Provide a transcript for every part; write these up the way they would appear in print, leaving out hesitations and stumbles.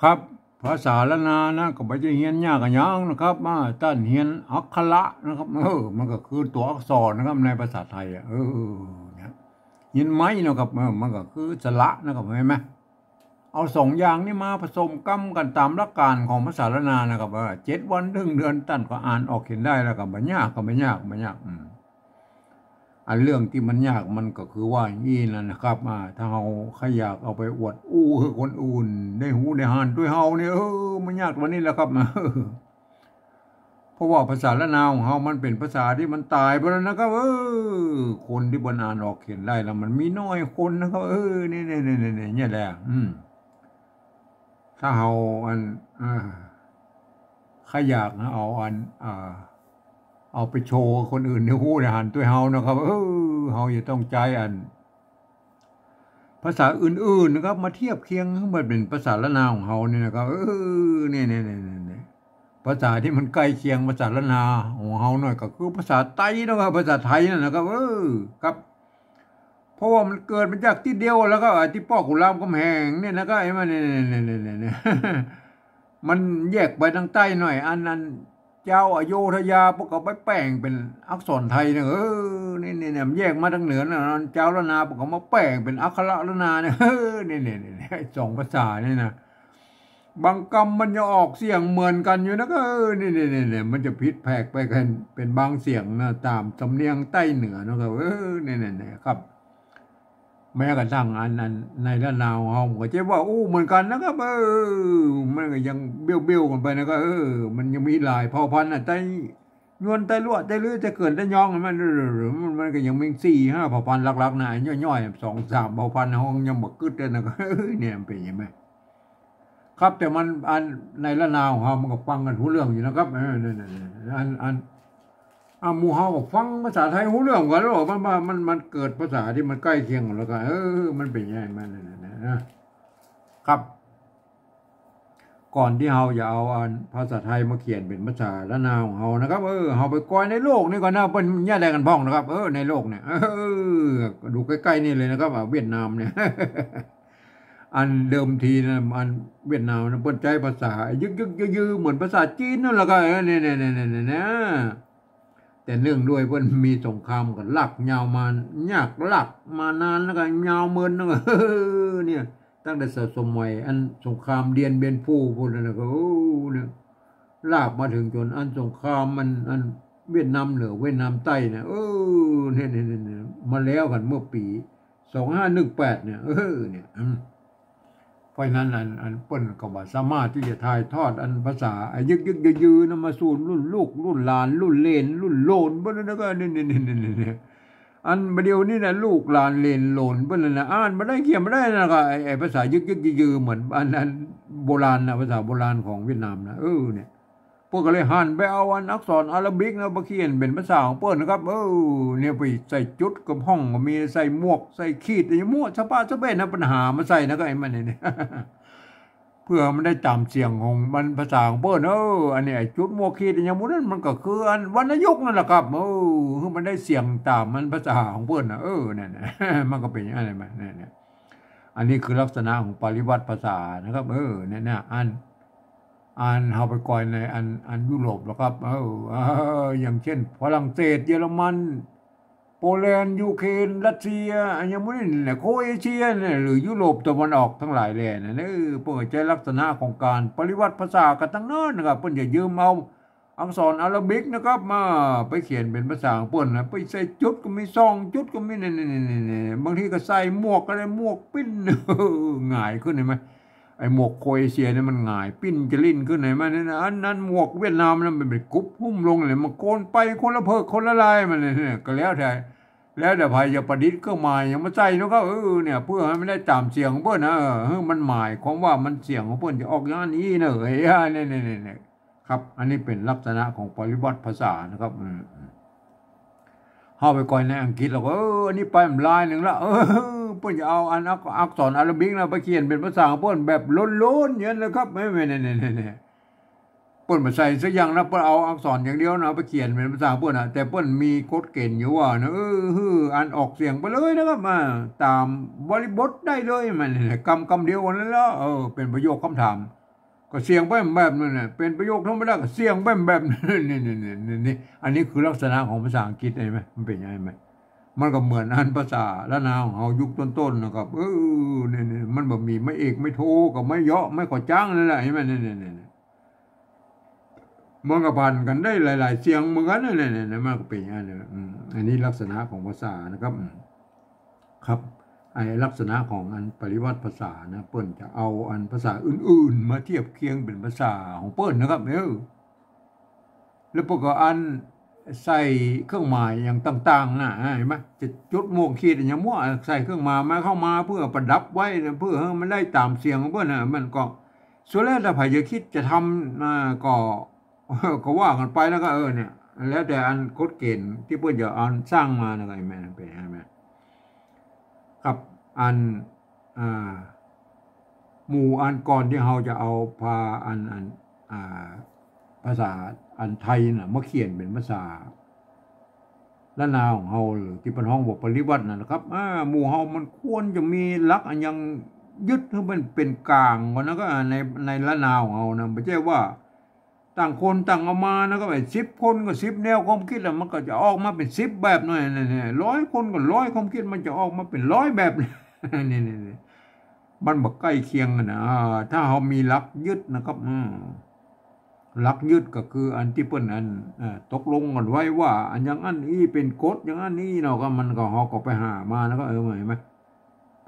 ครับภาษาละนานะก็ไม่ใช่เฮียนยากกันยังนะครับมาต้นเฮียนอักขระนะครับมันก็คือตัวอักษรนะครับในภาษาไทยเนี่ยเฮียนไม้นะครับมันก็คือสระนะครับเห็นไหมเอาสองอย่างนี้มาผสมกัมกันตามหลักการของภาษาละนานะครับ7 วันถึงเดือนตั้นก็อ่านออกเขียนได้แล้วก็ไม่ยากก็ไม่ยากอันเรื่องที่มันยากมันก็คือว่านี่นั่นนะครับถ้าเราขอยากเอาไปอวดให้คนอื่นได้หูได้หานด้วยเฮาเนี่ยมันยากวันนี้แหละครับเพราะว่าภาษาละนาวของเฮามันเป็นภาษาที่มันตายไปแล้วนะครับคนที่บนอ่านออกเขียนได้แล้วมันมีน้อยคนนะครับนี่เนี่ยแหละถ้าเฮาขอยากเอาเอาไปโชว์คนอื่นในหูในหันตัวเฮานะครับเฮาจะต้องใจภาษาอื่นๆนะครับมาเทียบเคียงมันเป็นภาษาละนาของเฮาเนี่ยนะครับเนี่ยภาษาที่มันใกล้เคียงภาษาละนาของเฮาหน่อยก็คือภาษาไทยนะครับภาษาไทยนั่นนะครับครับเพราะว่ามันเกิดมาจากที่เดียวแล้วก็ที่พ่อขุนรามคำแหงเนี่ยนะครับไอ้มันเนี่ยมันแยกไปทางใต้หน่อยอันนั้นเจ้าอโยธยาพวกเขาไปแปลงเป็นอักษรไทยเนี่ยนี่มันแยกมาทางเหนือนะเจ้าละนาพวกเขามาแปลงเป็นอักขระละนาเนี่ยนี่สองภาษานี่นะบางคำมันจะออกเสียงเหมือนกันอยู่นะก็นี่มันจะผิดแผกไปกันเป็นบางเสียงนะตามสำเนียงใต้เหนือนะครับนี่ครับแม้กระทั่งอันนั้นในละนาวเฮาก็จะว่าเหมือนกันนะครับมันก็ยังเบี้ยวกันไปนะก็มันยังมีหลายเผ่าพันธุ์แต่ยวนแต่ลวดแต่ลือแต่เกินแต่ยองมันก็ยังมี4-5เผ่าพันธุ์หลักๆนะย่อยๆ2-3เผ่าพันธุ์ห้องยังบ่กึดเลยนะก็เนี่ยมันเป็นยังไงครับแต่มันอันในละนาวเฮามันก็ฟังกันรู้เรื่องอยู่นะครับอันหมู่เฮาบอกฟังภาษาไทยรู้เรื่องกันแล้วมันเกิดภาษาที่มันใกล้เคียงกันแล้วก็มันเป็นยังไงมันนะครับก่อนที่เฮาจะเอาภาษาไทยมาเขียนเป็นภาษาละนาวของเฮานะครับเฮาไปก่อนในโลกนี่ก่อนนะเป็นแยกได้กันพ้องนะครับในโลกเนี่ยดูใกล้ๆนี่เลยนะครับเวียดนามเนี่ยอันเดิมทีนะอันเวียดนามนะเปิ้นใจภาษายึกยือเหมือนภาษาจีนนั่นแหละก็เนี่ยแต่เนื่องด้วยเพิ่นมีสงครามกันลักยาวมายากลักมานานแล้วก็ยาวเมินนะเนี่ยตั้งแต่สมัยอันสงครามเดียนเบียนผู้พูดนะก็เนี่ยลากมาถึงจนอันสงครามมันอันเวียดนามเหนือเวียดนามใต้เนี่ยเนี่ยมาแล้วกันเมื่อปี2518เนี่ยเนี่ยเพราะนั้นอันเปิ้นก็บ่สามารถที่จะถ่ายทอดอันภาษายึกยือๆนำมาสู่รุ่นลูกรุ่นหลานรุ่นเลนรุ่นโลนบ่นั่นก็นี่อันเดียวนี่นะลูกหลานเลนโลนเพิ่นน่ะอ่านบ่ได้เขียนบ่ได้นะก็ไอ้ภาษายึกยือเหมือนอันโบราณนะภาษาโบราณของเวียดนามนะเนี่ยพวกก็เลยหันไปเอาอักษรอาราบิกนะมาเขียนเป็นภาษาของเปิ้นนะครับเนี่ยไปใส่จุดกับห้องก็มีใส่หมวกใส่ขีดอย่างมั่วสะปาสะเบ้นะปัญหามาใส่นะก็ไอ้มันนี่เพื่อมันได้จำเสียงของมันภาษาของเปิ้นอันนี้จุดหมวกขีดอย่างนั้นมันก็คืออันวรรณยุกต์นั่นแหละครับคือมันได้เสียงตามมันภาษาของเปิ้นนะเนี่ยมันก็เป็นอย่างไรมันเนี่ยอันนี้คือลักษณะของปริวัติภาษานะครับเนี่ยอันเฮาไปก่อนในอันยุโรปแล้วครับอย่างเช่นฝรั่งเศสเยอรมันโปแลนด์ยูเครนรัสเซียอย่างนี้เนี่ยโครเอเชียเนี่ยหรือยุโรปตะวันออกทั้งหลายแหล่เนี่ยเปิดใจลักษณะของการปริวัติภาษากันทั้งนั้นนะครับเพิ่นจะยืมเอาอักษรอาราบิกนะครับมาไปเขียนเป็นภาษาของเพิ่นนะไปใส่จุดก็มี2จุดก็มีเนี่ยบางทีก็ใส่หมวกอะไรหมวกปิ้นง่ายขึ้นเห็นมั้ยไอ้หมวกโครเอเชียเนี่ยมันง่ายปิ้นจะลิ้นขึ้นไหนมาเนี่ยอันนั้นหมวกเวียดนามนั้นมันเป็นกุ๊บหุ้มลงเลยมันโกนไปคนละเพิกคนละลายมันเนี่ยก็แล้วแต่ภัยจะประดิษฐ์ก็หมายอย่างมาใส่แล้วก็เนี่ยเพื่อให้มันได้ตามเสียงของเพิ่นมันหมายความว่ามันเสียงของเพิ่นจะออกอย่างนี้เนอะเนี่ยครับอันนี้เป็นลักษณะของปริวัติภาษานะครับเข้าไปก่อนในอังกฤษเราก็อันนี้ไปมันลายหนึ่งละเพิ่นจะเอาอักษรอาราบิกนะไปเขียนเป็นภาษาของเพิ่นแบบล้นๆอย่างนั้นเลยครับไม่เนี่ยเพิ่นมาใส่สักอย่างนะเพิ่นเอาอักษรอย่างเดียวนะไปเขียนเป็นภาษาเพิ่นแต่เพิ่นมีกฎเกณฑ์อยู่ว่านะอ่านออกเสียงไปเลยนะครับตามบริบทได้เลยมันคำเดียวกันแล้วเป็นประโยคคำถาม ก็เสียงแบบนั่นน่ะเป็นประโยคธรรมดาก็เสียงแบบนี่อันนี้คือลักษณะของภาษาอังกฤษใช่ไหมมันเป็นยังไงไหมมันก็เหมือนอันภาษาละนาวของเรายุคต้นๆนะครับเนี่ยมันแบบมีไม่เอกไม่โทกับไม่เยาะไม่ขอจ้างนั่นแหละใช่ไหมเนี่ยมันก็พันกันได้หลายๆเสียงเหมือนกันเนี่ยมันก็เป็นอย่างนี้อันนี้ลักษณะของภาษานะครับครับไอ้ลักษณะของอันปริวัติภาษานะเปิ้นจะเอาอันภาษาอื่นๆมาเทียบเคียงเป็นภาษาของเปิ้นนะครับแล้วพวกก็อันใส่เครื่องหมายอย่างต่างๆนะเห็นไหมจะจุดม่วงขีดอย่างมั่วใส่เครื่องหมายมาเข้ามาเพื่อประดับไว้เพื่อให้มันได้ตามเสียงของเปิ้นนะมันก็ส่วนแล้วถ้าใครจะคิดจะทำก็ว่ากันไปแล้วก็เนี่ยแล้วแต่อันกฎเกณฑ์ที่เปิ้นจะอันสร้างมาอะไรแม่เป็นใช่ไหมครับอันหมู่อันก่อนที่เราจะเอาพาอันภาษาอันไทยน่ะมาเขียนเป็นภาษาละนาวของเราหรือที่เป็นห้องบอกปริวัตินะครับหมู่เรามันควรจะมีหลักอันยังยึดให้มันเป็นกลางก่อนนะก็ในละนาวของเรานะไม่ใช่ว่าต่างคนต่างเอามานะก็ไป10 คนก็10 แนวความคิดแล้วมันก็จะออกมาเป็น10 แบบหน่อยเนี่ย100 คนก็100ความคิดมันจะออกมาเป็น100 แบบนี่มันบอกใกล้เคียงนะถ้าเรามีหลักยึดนะครับหลักยึดก็คืออันที่เปิ้นอันตกลงกันไว้ว่าอันอย่างอันนี้เป็นกฎอย่างอันนี้เนาะก็มันก็เฮาก็ไปหามาแล้วก็เห็นไหม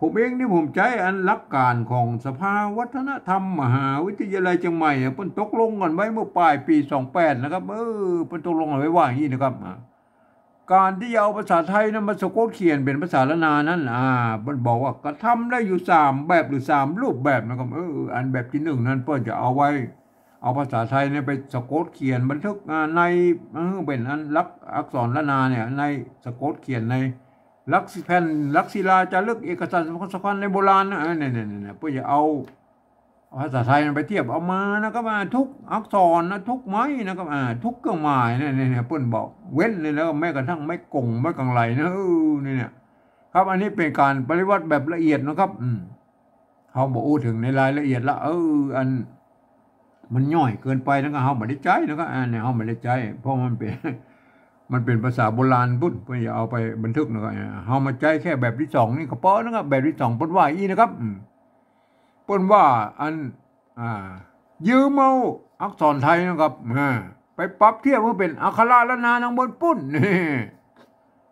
ผมเองนี่ผมใจอันหลักการของสภาวัฒนธรรมมหาวิทยาลัยเชียงใหม่เปิ้นตกลงกันไว้เมื่อปลายปี28นะครับเปิ้นตกลงกันไว้ว่าอย่างนี้นะครับการที่เอาภาษาไทยนั้นมาสะกดเขียนเป็นภาษาละนานั้นมันบอกว่าก็ทำได้อยู่3 แบบหรือ3 รูปแบบนะครับอันแบบที่1นั้นเปิ้นจะเอาไว้เอาภาษาไทยเนี่ยไปสะกดเขียนบันทึกในเป็นอันลักอักษรละนาเนี่ยในสะกดเขียนในลักษิแผ่นลักษิลาจารึกเอกสารสำคัญในโบราณนะเนี่ยเพื่อจะเอาภาษาไทยไปเทียบเอามานะครับทุกอักษรนะทุกไม้นะครับทุกเครื่องหมายเนี่ยเปิ้นบอกเว้นเลยแล้วแม้กระทั่งไม่กงไม่กังไหลนะเนี่ยครับอันนี้เป็นการปฏิวัติแบบละเอียดนะครับเขาบอกถึงในรายละเอียดละอันมันย่อยเกินไปนะก็เฮาไม่ได้ใจนะก็เนี่ยเฮาไม่ได้ใจเพราะมันเป็นภาษาโบราณพุ่นเพื่อจะเอาไปบันทึกนะก็เฮามาใจแค่แบบที่2นี่ก็พอนะครับแบบที่2เปิ้นว่าอีนะครับเปิ้นว่าอันยืมเอาอักษรไทยนะครับไปปรับเทียบให้เป็นอักขระละนานางบนปุ้นนี่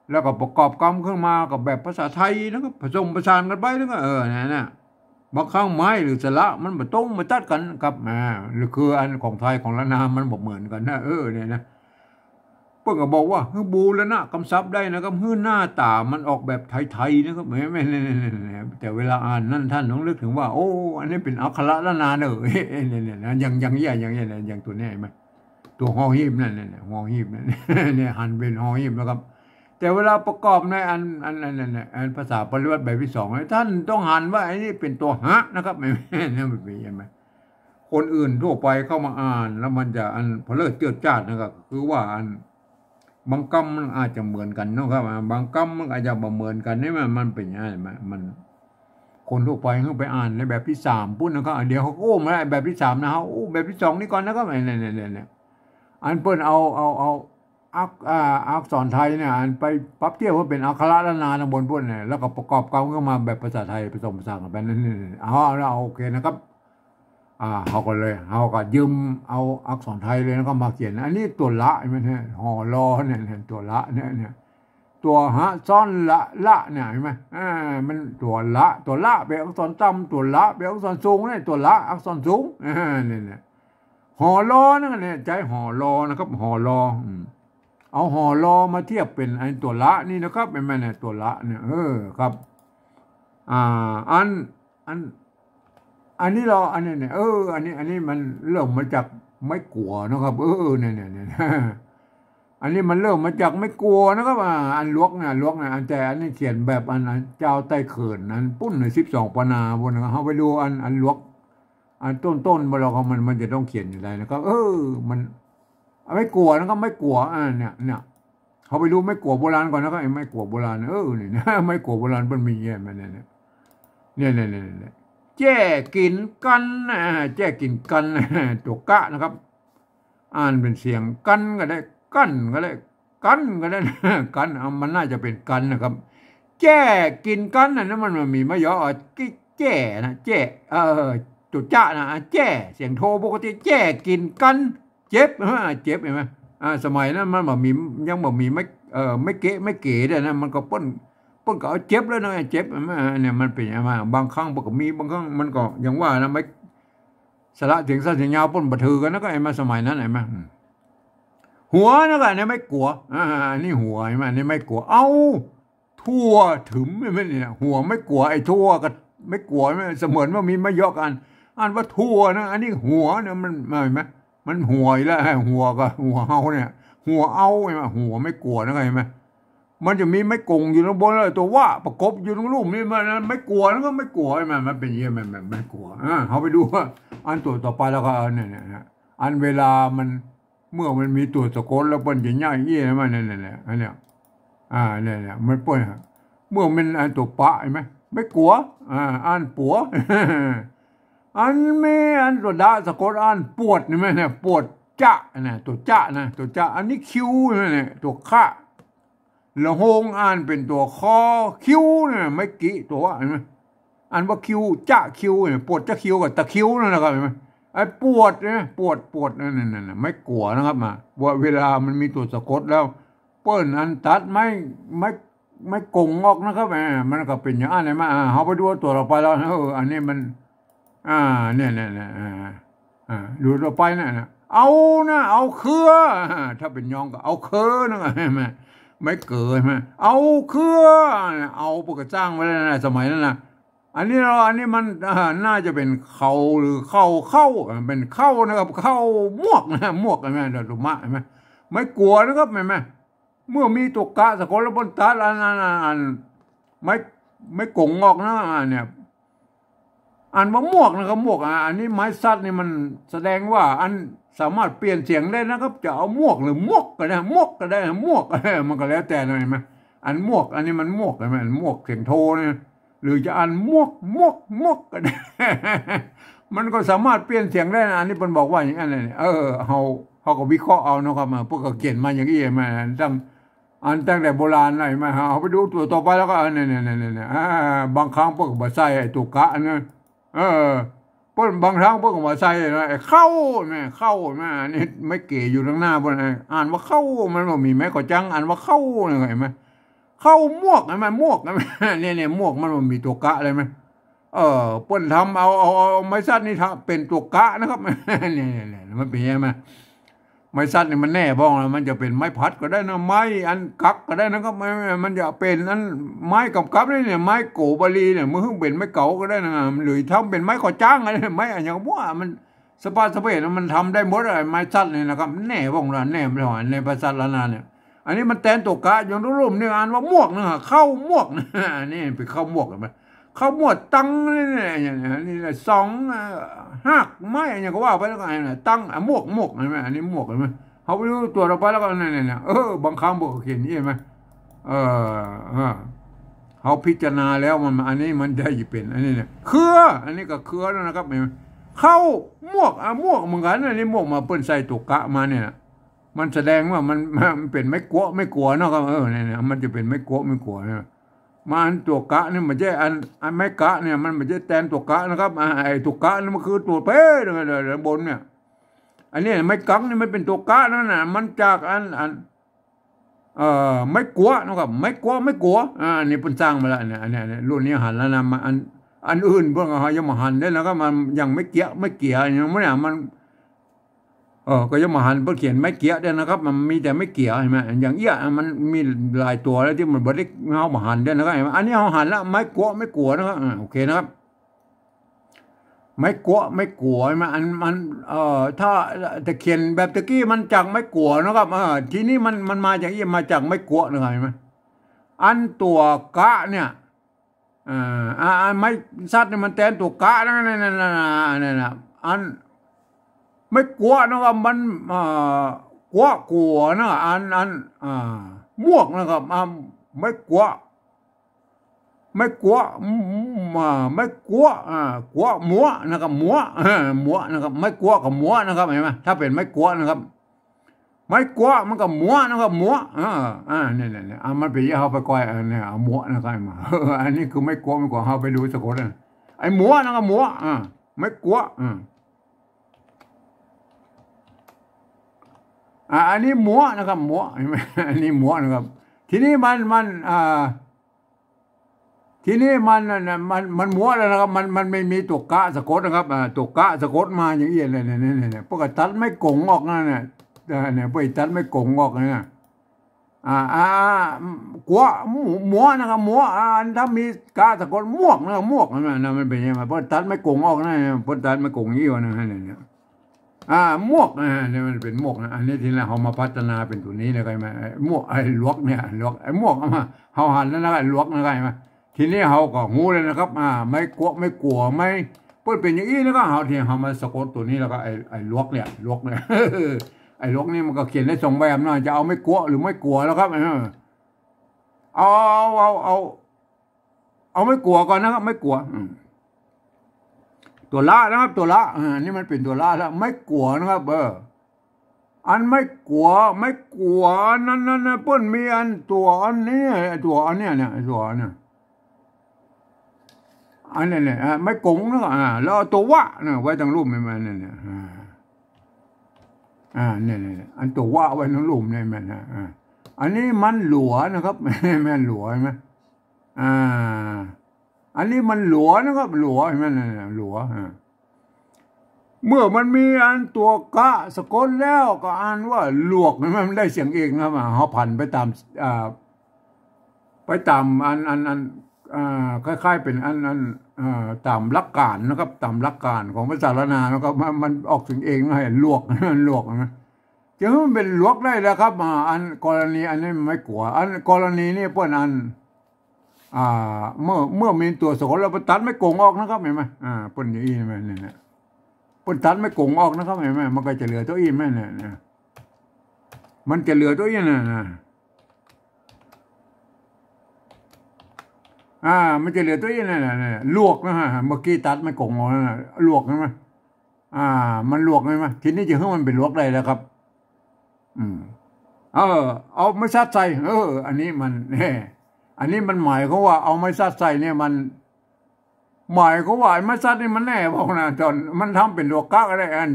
แล้วก็ประกอบกรรมขึ้นมากับแบบภาษาไทยนะครับผสมผสานกันไปแล้วก็เนี่ยบางครั้งไม้หรือสระมันมาตรงมาตัดกันครับหรือคืออันของไทยของละนามันบอกเหมือนกันนะเนี่ยนะเพิ่งก็บอกว่าบูรณะกำซับได้นะครับหน้าตามันออกแบบไทยๆนะครับไม่แต่เวลาอ่านนั่นท่านต้องนึกถึงว่าโอ้อันนี้เป็นอักขระละนาเนี่ยนะอย่างตัวนี้ไหมตัวฮอฮีบนั่นเนี่ยฮอฮีบนั่นเนี่ยหันเป็นฮอฮีบนะครับแต่เวลาประกอบในอันภาษาปริวัติแบบที่2ท่านต้องหันว่าไอ้นี่เป็นตัวฮะนะครับไม่เป็นใช่ไหมคนอื่นทั่วไปเข้ามาอ่านแล้วมันจะอันพอเลิศเจือจ้านะครับคือว่าอันบางกรรมมันอาจจะเหมือนกันนะครับบางกรรมมันอาจจะบ่เหมือนกันนี่มันเป็นยังไงมันคนทั่วไปเขาไปอ่านในแบบที่3ปุ๊บนะครับเดี๋ยวเขามาได้แบบที่3นะฮะแบบที่2นี่ก่อนนะครับเนี่ยอันเปิ้นเอาอักษรไทยเนี่ยอันไปปรับเทียบว่าเป็นอักขระละนาบนพุ่นเนี่ยแล้วก็ประกอบกันขึ้นมาแบบภาษาไทยผสมผสานกันไปนั่นเอาโอเคนะครับเขาก็เลยเขาก็ยืมเอาอักษรไทยเลยแล้วก็มาเขียนอันนี้ตัวละใช่ไหมเนี่ยหอรอเนี่ยตัวละเนี่ยตัวฮะซ่อนละเนี่ยเห็นไหมมันตัวละเป็นอักษรต่ำตัวละเป็นอักษรสูงเนี่ยตัวละอักษรสูงเนี่ยหอรอนั่นเนี่ยใจหอรอนะครับหอรอเอาหอรอมาเทียบเป็นไอ้ตัวละนี่นะครับเป็นไหมเนี่ยตัวละเนี่ยครับอันนี้เราอันนี้เนี่ยอันนี้มันเริ่มมาจากไม่กลัวนะครับเนี่ยอันนี้มันเริ่มมาจากไม่กลัวนะครับอันลวกเนี่ยอันแต่อันนี้เขียนแบบอันเจ้าไต้เขินนั้นปุ้นเลย12 ปนาบนนะครับเขาไปดูอันลวกอันต้นเราเขามันจะต้องเขียนอยู่ได้นะครับมันไม่กลัวนะครับไม่กลัวเนี่ยเขาไปดูไม่กลัวโบราณก่อนนะครับไม่กลัวโบราณเนี่ยนะไม่กลัวโบราณมันมีแย่มันเนี่ย แจ้กินกันแจ้กินกันตัวกะนะครับอ่านเป็นเสียงกันก็ได้กันก็ได้กันก็ได้กันมันน่าจะเป็นกันนะครับแจ้กินกันนั่นมันมีมะยอแจ้นะแจ้ตัวจ้านะแจ้เสียงโทปกติแจ้กินกันเจ็บเจ็บเห็นไหมสมัยนั้นมันแบบมียังแบบมีไม่เก๋ด้วยนะมันก็ป้นก็เอาเจ็บแล้วนะเจ็บเนี่ยมันเป็นยังไงบางครั้งก็มีบางครั้งมันก็อย่างว่านะไม่สละถึงสั้นถึงยาวป้นบัถือกันนะก็ไอ้มาสมัยนั้นไอ้มาหัวนะก็เนี่ยไม่กลัวนี่หัวไอ้มานี่ไม่กลัวเอาทั่วถึงไม่เนี่ยหัวไม่กลัวไอ้ทั่วก็ไม่กลัวไม่เสมือนว่ามีไม่ยกกันอ่านว่าทั่วนะอันนี้หัวเนี่ยมันเห็นไหมมันหัวแล้วหัวก็หัวเฮาเนี่ยหัวเอาไอ้มาหัวไม่กลัวนะไงไหมมันจะมีไม่กงอยู่ตรงบนเลยตัวว่าประกบอยู่ตรงรูปนี่มันไม่กลัวแล้วก็ไม่กลัวไอ้มันเป็นยังไงมันไม่กลัวเขาไปดูว่าอันตัวต่อไปแล้วก็เนี่ยอันเวลามันเมื่อมันมีตัวสะกดแล้วเปิ้นจะง่ายยี่นะมันเนี่ยอันเนี้ยเนี่ยมันเปิ้นเมื่อมันอันตัวปะใช่ไหมไม่กลัวอันปัวอันไม่อันตัวดาสะกดอันปวดนี่ไหมเนี่ยปวดจะนะตัวจะนะตัวจะอันนี้คิ้วเนี่ยตัวข้าละหงอ่านเป็นตัวคอคิ้วเนี่ยไม่กี่ตัวเห็นไหมอ่านว่าคิ้วจะคิ้วเนี่ยปวดจะคิ้วกับตะคิ้วนั่นนะครับเห็นไหมไอ้ปวดเนี่ยปวดนั่นไม่กลัวนะครับมาว่าเวลามันมีตัวสะกดแล้วเปิ้นอันตัดไม่กงออกนะครับมันก็เป็นอย่างนั้นมาเขาไปดูตัวเราไปแล้วอันนี้มันเนี่ยดูต่อไปนะเอาเครือถ้าเป็นยองก็เอาเครือนะไม่เกิดไหมเอาเครือเอาปกจ้างไว้แล้วนะสมัยนั้นนะอันนี้มันน่าจะเป็นเขาหรือเข้าเป็นเข้านะครับเข้ามวกนะมวกใช่ไหมดุมะใช่ไหมไม่กลัวนะครับใช่ไหมเมื่อมีตัวกะสะกดแล้วบนตัดอันไม่กงออกนะเนี่ยอันว่ามวกนะครับมวกอันนี้ไม้ซัดนี่มันแสดงว่าอันสามารถเปลี่ยนเสียงได้นะครับจะเอามวกหรือมวกก็ได้มวกมันก็แล้วแต่หน่อยไหมอันมวกอันนี้มันมวกใช่ไหมมวกเสียงโทเนี่ยหรือจะอันมวกก็ได้มันก็สามารถเปลี่ยนเสียงได้นะอันนี้เป็นบอกว่าอย่างนั้นเลยเขาก็วิเคราะห์เอานะครับมาพวกก็เขียนมาอย่างนี้มาตั้งแต่โบราณเลยมาเอาไปดูตัวต่อไปแล้วก็เนี่ยบางครั้งพวกก็ใส่ไอ้ตัวกะเนี่ยบางครั้งพวกมาใส่เข้าแม่นี่ไม่เก๋อยู่ข้างหน้าบนอ่านว่าเข้ามันมีไหมก็จังอ่านว่าเข้าเนี่ยเห็นไหมเข้ามวกใช่ไหมมวกเนี่ยมวกมันมีตัวกะอะไรไหมเปิ้นทำเอาไม้สั้นนี่ทำเป็นตัวกะนะครับเนี่ยมันเป็นยังไงไม้สั้นนี่มันแน่บ้องแล้วมันจะเป็นไม้พัดก็ได้นะไม้อันกักก็ได้นะครับมันจะเป็นอันไม้กับเนี่ยไม้โกบาลีเนี่ยมือเป็นไม้เก่าก็ได้นะหรือทำเป็นไม้ขอจ้างอะไรไม้อย่างว่ามันสปาสเปนมันทำได้หมดเลยไม้สั้นนี่นะครับแน่บ้องแล้วแน่ไม่หอยในภาษาละนาเนี่ยอันนี้มันแทนตัวกะอย่างรูปเนี่ยอ่านว่ามวกนะเข้ามวกนะนี่เป็นเข้ามวกเห็นไหมเข้ามวกตั้งนี่นี่สองหักไม้อย่างก็ว่าไปแล้วกันตั้งมวกเห็นไหมอันนี้มวกเห็นไหมเขาไปดูตัวเราไปแล้วก็เนี่ยบางครั้งบอกเขียนนี่เห็นไหมเขาพิจารณาแล้วมันอันนี้มันได้เป็นอันนี้เนี่ยเครืออันนี้ก็เครือแล้วนะครับเข้ามวกเหมือนกันอันนี้มวกมาเปิ้นใส่ตัวกะมาเนี่ยมันแสดงว่ามันเป็นไม่กลัวนะครับเนี่ยมันจะเป็นไม่กลัวเนี่ยมาอันตัวกะเนี่ยมันจะอันไม่กะเนี่ยมันไม่ใช่แทนตัวกะนะครับไอ้ตัวกะนี่มันคือตัวเป้เลยบนเนี่ยอันนี้ไม่กังนี่มันเป็นตัวกะนั่นน่ะมันจากอันไม่กลัวนะครับไม่กลัวนี่เป็นสร้างมาแล้วเนี่ยอันนี้รุ่นนี้หันแล้วนะมาอันอื่นพวกเขายังมาหันได้แล้วก็มันยังไม่เกี่ยอย่างนี้มันก็ยังมาหันเพื่อเขียนไม่เกี่ยได้นะครับมันมีแต่ไม่เกี่ยใช่ไหมอย่างเอี้ยมันมีหลายตัวแล้วที่มันบริกเขามาหันได้นะครับอันนี้เขาหันแล้วไม่กลัวนะครับโอเคนะครับไม่กลัวใช่ไหมมันถ้าแต่เขียนแบบตะกี้มันจากไม่กลัวนะครับทีนี้มันมาจากมาจากไม่กลัวนะครับเห็นไหมอันตัวกะเนี่ยไม่ซัดเนี่ยมันแทนตัวกะนั่นอันไม่กลัวนะครับมันกลัวนะอันมวกนะครับไม่กลัว ไม่กลัวไม่กลัวกลัวหมัวนะครับหมัวหมัวนะครับไม่กลัวกับหมัวนะครับเห็นไหมถ้าเป็นไม่กลัวนะครับไม่กลัวมันก็หมัวนะครับหมัวเนี่ยมันเป็นเขาไปก้อยเนี่ยหมัวนะครับมาอันนี้คือไม่กลัวเขาไปดูสะกดไอ้หมัวนะครับหมัวไม่กลัวอันนี้หมัวนะครับหมัวเห็นไหมอันนี้หมัวนะครับทีนี้ทีนี้มันมัวแล้วนะครับมันไม่มีตัวกะสะกดนะครับตัวกะสะกดมาอย่างเงี้ยเลยเนี่ยพวกตัดไม่กงออกนั่นเนี่ยพวกตัดไม่กงออกเนี่ยกัวมัวนะครับมัวถ้ามีกะสะกดมวกนะมวกนั่นมันเป็นยังไงพวกตัดไม่กงออกนั่นพวกตัดไม่กงยี่ห้อนั่นเนี่ยมวกเนี่ยมันเป็นมวกนะอันนี้ทีนี้เขามาพัฒนาเป็นตัวนี้เลยไงมามวกไอ้ลวกเนี่ยลวกไอ้มวกมาเขาหันแล้วนะไอ้ลวกนะไงมาทีนี้เขาก็งูเลยนะครับไม่กลัวไม่กลัวไม่พูดเป็นอย่างนี้แล้วก็เขาทีเขามาสะกดตัวนี้แล้วก็ไอ้ลวกเนี่ยลวกเนี่ยไอ้ลวกนี่มันก็เขียนได้2แบบนะจะเอาไม่กลัวหรือไม่กลัวแล้วครับเอาไม่กลัวก่อนนะครับไม่กลัวตัวละนะครับตัวละนี่มันเป็นตัวละแล้วไม่กลัวนะครับอันไม่กลัวนั่นเปิ้นมีอันตัวอันนี้ตัวอันเนี้ยเนี่ยตัวเนี่ยอันนี้เนี่ยไม่กงนะแล้วตัววะเนี่ยไว้ทางรูปมันเนี่ยเนี่ยอันตัววะไว้ทางรูปเนี่ยมันอันนี้มันหลัวนะครับแม่นหลัวใช่ไหมอันนี้มันหลัวนะครับหลัวใช่ไหมเนี่ยหลัวเมื่อมันมีอันตัวกะสะกดแล้วก็อ่านว่าหลวกมันได้เสียงเองนะครับเขาผันไปตามอันคล้ายๆเป็นอันตามหลักการนะครับตามหลักการของภาษาละนานะครับมันออกเสียงเองให้ลวกลวกนะจึงมันเป็นลวกได้แล้วครับอันกรณีอันนี้ไม่กลัวอันกรณีนี้เพื่อนอันเมื่อมีตัวสะกดแล้วตัดไม่โกงออกนะครับเห็นไหมเพื่อนอย่างนี้ไหมเนี่ยเพื่อนตัดไม่โกงออกนะครับเห็นไหมมันก็จะเหลือตัวอีไหมเนี่ยมันจะเหลือตัวอีน่ะมันจะเหลือตัวนี้เนี่ยลวกนะฮะเมื่อกี้ตัดไม่กงงอนะลวกใช่ไหมมันลวกใช่ไหมทีนี้จะให้มันเป็นลวกได้แล้วครับเอาไม่ซัดใส่อันนี้มันอันนี้มันหมายเขาว่าเอาไม่ซัดใส่เนี่ยมันหมายเขาว่าไม่ซัดนี่มันแน่พวกนะตอนมันทำเป็นตัวกักอะไรอัน